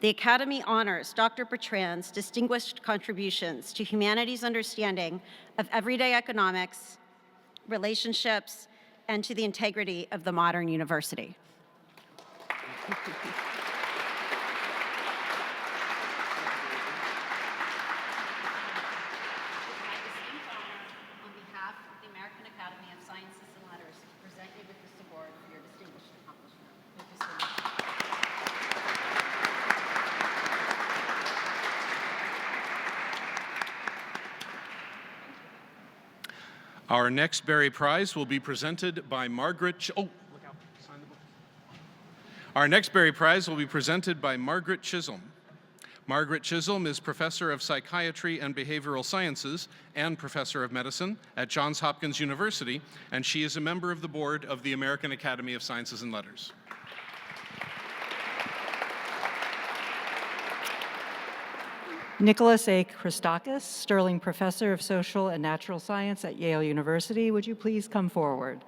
The Academy honors Dr. Bertrand's distinguished contributions to humanity's understanding of everyday economics, relationships, and to the integrity of the modern university. Our next Berry Prize will be presented by Margaret. Our next Berry Prize will be presented by Margaret Chisholm. Margaret Chisholm is Professor of Psychiatry and Behavioral Sciences and Professor of Medicine at Johns Hopkins University, and she is a member of the board of the American Academy of Sciences and Letters. Nicholas A. Christakis, Sterling Professor of Social and Natural Science at Yale University. Would you please come forward?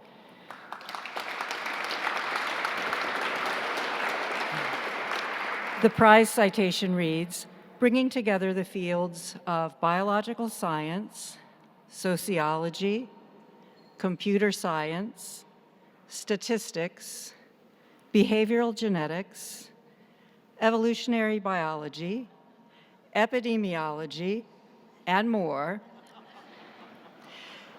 The prize citation reads, bringing together the fields of biological science, sociology, computer science, statistics, behavioral genetics, evolutionary biology, epidemiology, and more,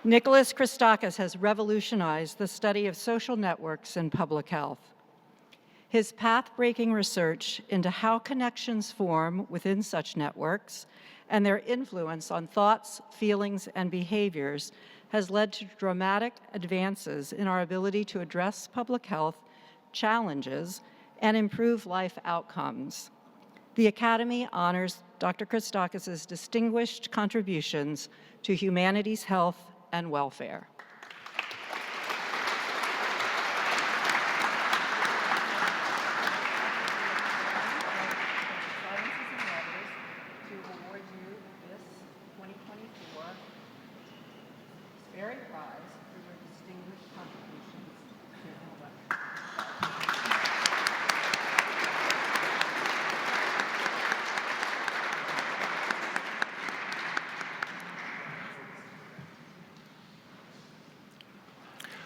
Nicholas Christakis has revolutionized the study of social networks in public health. His path-breaking research into how connections form within such networks and their influence on thoughts, feelings, and behaviors has led to dramatic advances in our ability to address public health challenges and improve life outcomes. The Academy honors Dr. Christakis' distinguished contributions to humanity's health and welfare.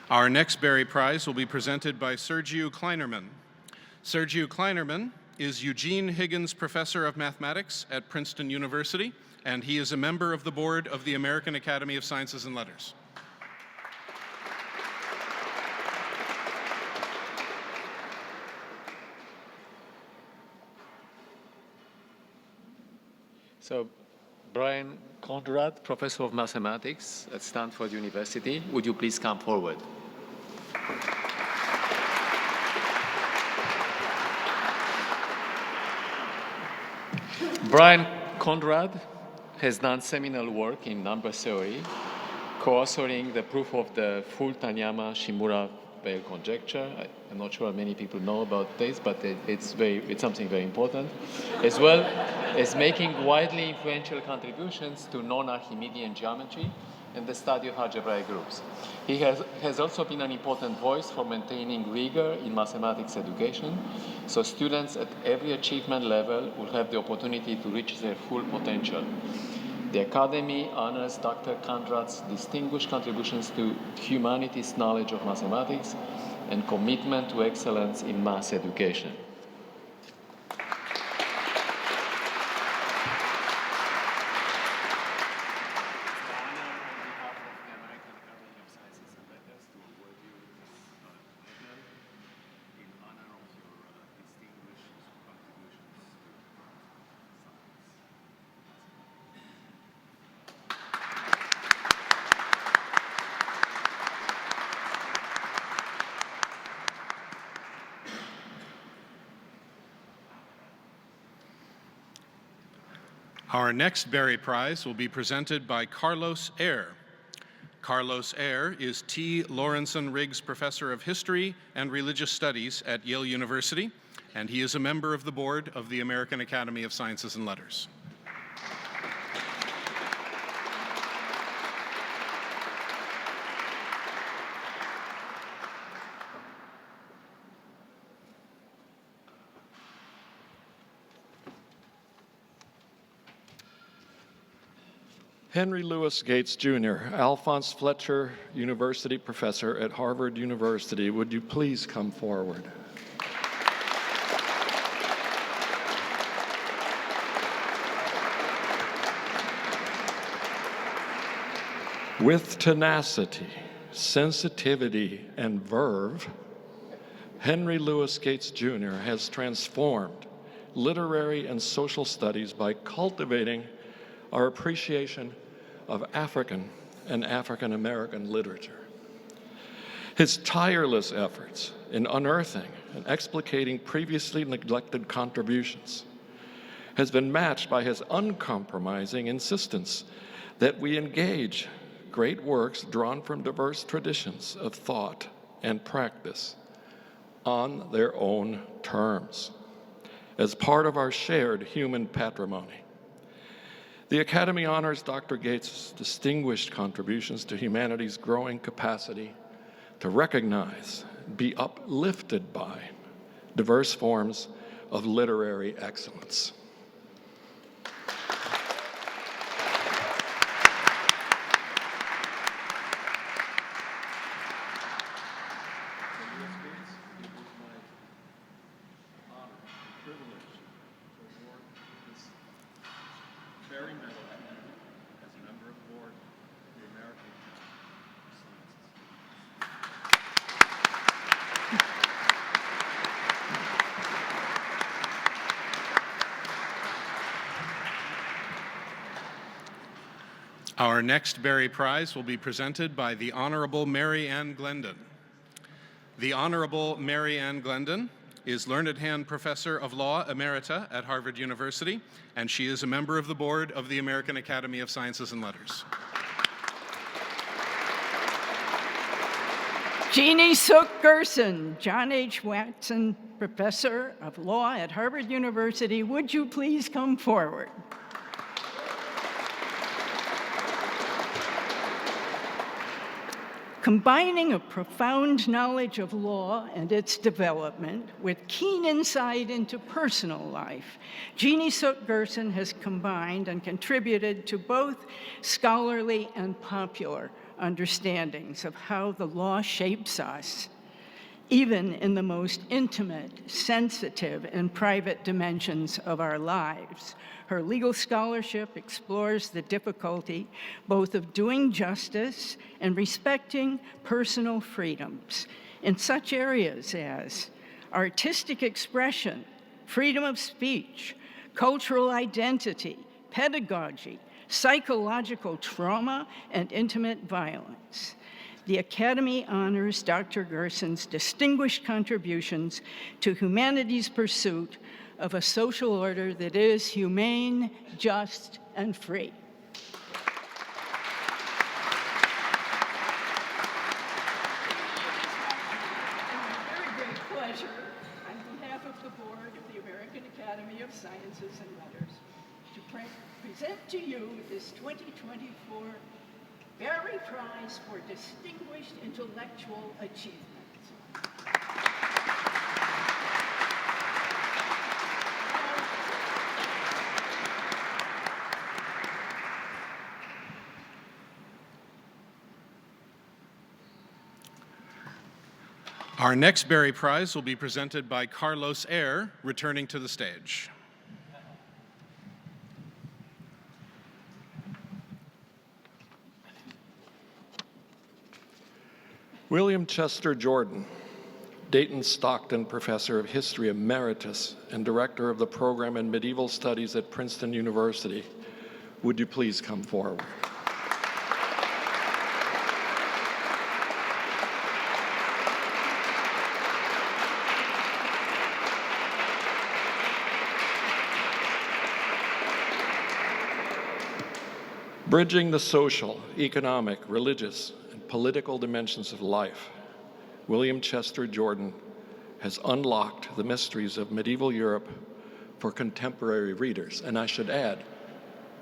Our next Berry Prize will be presented by Sergiu Kleinerman. Sergiu Kleinerman is Eugene Higgins Professor of Mathematics at Princeton University, and he is a member of the board of the American Academy of Sciences and Letters. So, Brian Conrad, Professor of Mathematics at Stanford University, would you please come forward? Brian Conrad has done seminal work in number theory, co-authoring the proof of the full Tanyama-Shimura Veil conjecture. I'm not sure many people know about this, but it's something very important, as well as making widely influential contributions to non-Archimedean geometry and the study of algebraic groups. He has also been an important voice for maintaining rigor in mathematics education, so students at every achievement level will have the opportunity to reach their full potential. The Academy honors Dr. Conrad's distinguished contributions to humanity's knowledge of mathematics and commitment to excellence in math education. Our next Berry Prize will be presented by Carlos Ayer. Carlos Ayer is T. Lawrenson Riggs Professor of History and Religious Studies at Yale University, and he is a member of the board of the American Academy of Sciences and Letters. Henry Louis Gates, Jr., Alphonse Fletcher University Professor at Harvard University, would you please come forward? With tenacity, sensitivity, and verve, Henry Louis Gates, Jr. has transformed literary and social studies by cultivating our appreciation of African and African American literature. His tireless efforts in unearthing and explicating previously neglected contributions has been matched by his uncompromising insistence that we engage great works drawn from diverse traditions of thought and practice on their own terms as part of our shared human patrimony. The Academy honors Dr. Gates' distinguished contributions to humanity's growing capacity to recognize, be uplifted by diverse forms of literary excellence. Berry Medal as a member of the board of the American Sciences. Our next Berry Prize will be presented by the Honorable Marianne Glendon. The Honorable Marianne Glendon is Learned Hand Professor of Law Emerita at Harvard University, and she is a member of the board of the American Academy of Sciences and Letters. Jeannie Gersen, John H. Watson Professor of Law at Harvard University, would you please come forward? Combining a profound knowledge of law and its development with keen insight into personal life, Jeannie Gersen has combined and contributed to both scholarly and popular understandings of how the law shapes us, even in the most intimate, sensitive, and private dimensions of our lives. Her legal scholarship explores the difficulty both of doing justice and respecting personal freedoms in such areas as artistic expression, freedom of speech, cultural identity, pedagogy, psychological trauma, and intimate violence. The Academy honors Dr. Gersen's distinguished contributions to humanity's pursuit of a social order that is humane, just, and free. Very great pleasure, on behalf of the board of the American Academy of Sciences and Letters, to present to you this 2024 Berry Prize for Distinguished Intellectual Achievement. Our next Berry Prize will be presented by Carlos Ayer, returning to the stage. William Chester Jordan, Dayton Stockton Professor of History Emeritus and Director of the Program in Medieval Studies at Princeton University, would you please come forward? Bridging the social, economic, religious, and political dimensions of life, William Chester Jordan has unlocked the mysteries of medieval Europe for contemporary readers. And I should add,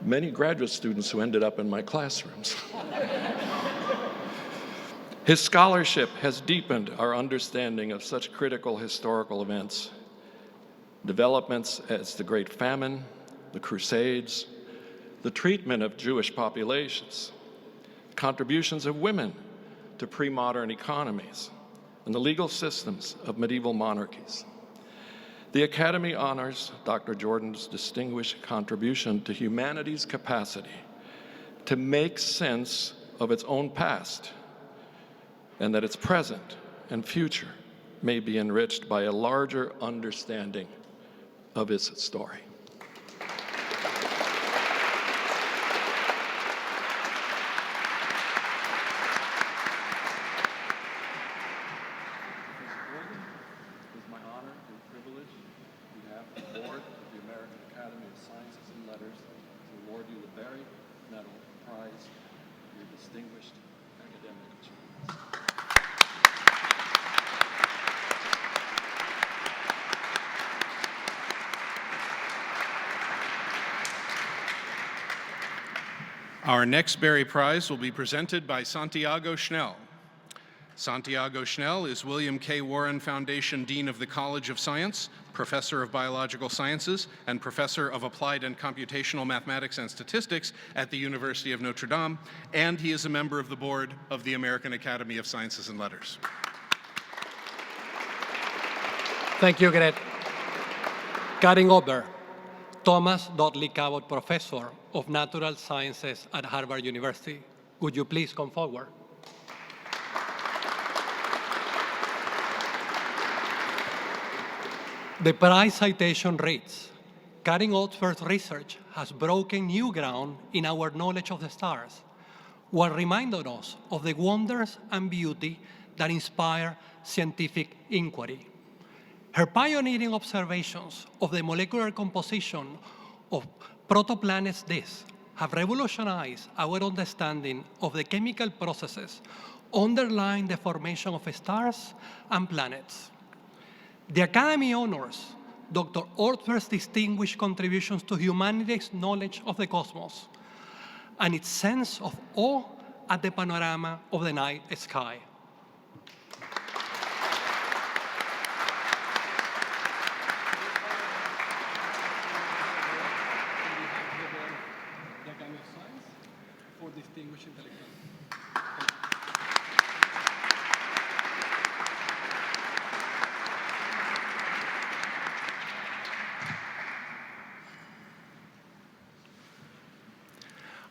many graduate students who ended up in my classrooms. His scholarship has deepened our understanding of such critical historical events. Developments as the Great Famine, the Crusades, the treatment of Jewish populations, contributions of women to pre-modern economies, and the legal systems of medieval monarchies. The Academy honors Dr. Jordan's distinguished contribution to humanity's capacity to make sense of its own past, and that its present and future may be enriched by a larger understanding of its story. Our next Berry Prize will be presented by Santiago Schnell. Santiago Schnell is William K. Warren Foundation Dean of the College of Science, Professor of Biological Sciences, and Professor of Applied and Computational Mathematics and Statistics at the University of Notre Dame, and he is a member of the board of the American Academy of Sciences and Letters. Thank you, Greg. Karin Öberg, Thomas Dudley Cabot Professor of Natural Sciences at Harvard University. Would you please come forward? The prize citation reads, Karin Öberg's research has broken new ground in our knowledge of the stars, while reminding us of the wonders and beauty that inspire scientific inquiry. Her pioneering observations of the molecular composition of protoplanets disks have revolutionized our understanding of the chemical processes underlying the formation of stars and planets. The Academy honors Dr. Öberg's distinguished contributions to humanity's knowledge of the cosmos and its sense of awe at the panorama of the night sky.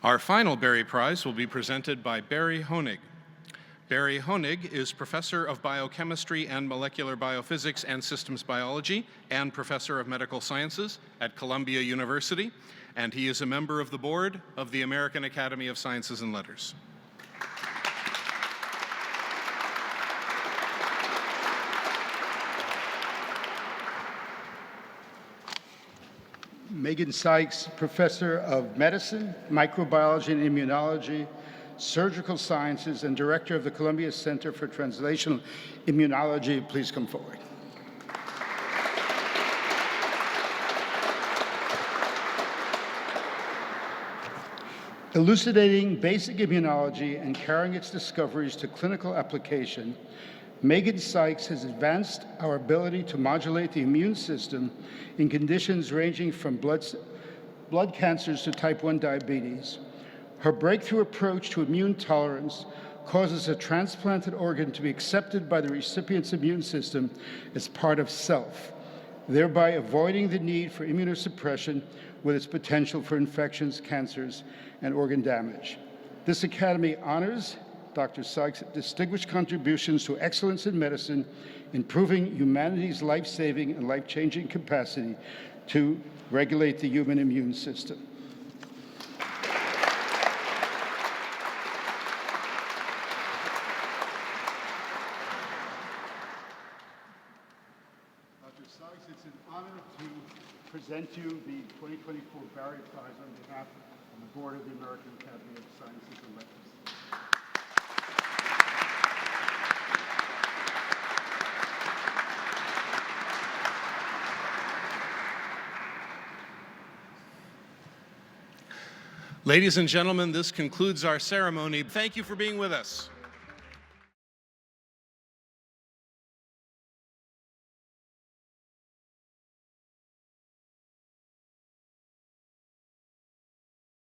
Our final Berry Prize will be presented by Barry Honig. Barry Honig is Professor of Biochemistry and Molecular Biophysics and Systems Biology and Professor of Medical Sciences at Columbia University, and he is a member of the board of the American Academy of Sciences and Letters. Megan Sykes, Professor of Medicine, Microbiology and Immunology, Surgical Sciences, and Director of the Columbia Center for Translational Immunology. Please come forward. Elucidating basic immunology and carrying its discoveries to clinical application, Megan Sykes has advanced our ability to modulate the immune system in conditions ranging from blood cancers to type 1 diabetes. Her breakthrough approach to immune tolerance causes a transplanted organ to be accepted by the recipient's immune system as part of self, thereby avoiding the need for immunosuppression with its potential for infections, cancers, and organ damage. This Academy honors Dr. Sykes' distinguished contributions to excellence in medicine, improving humanity's life-saving and life-changing capacity to regulate the human immune system. Dr. Sykes, it's an honor to present you the 2024 Barry Prize on behalf of the Board of the American Academy of Sciences and Letters. Ladies and gentlemen, this concludes our ceremony. Thank you for being with us.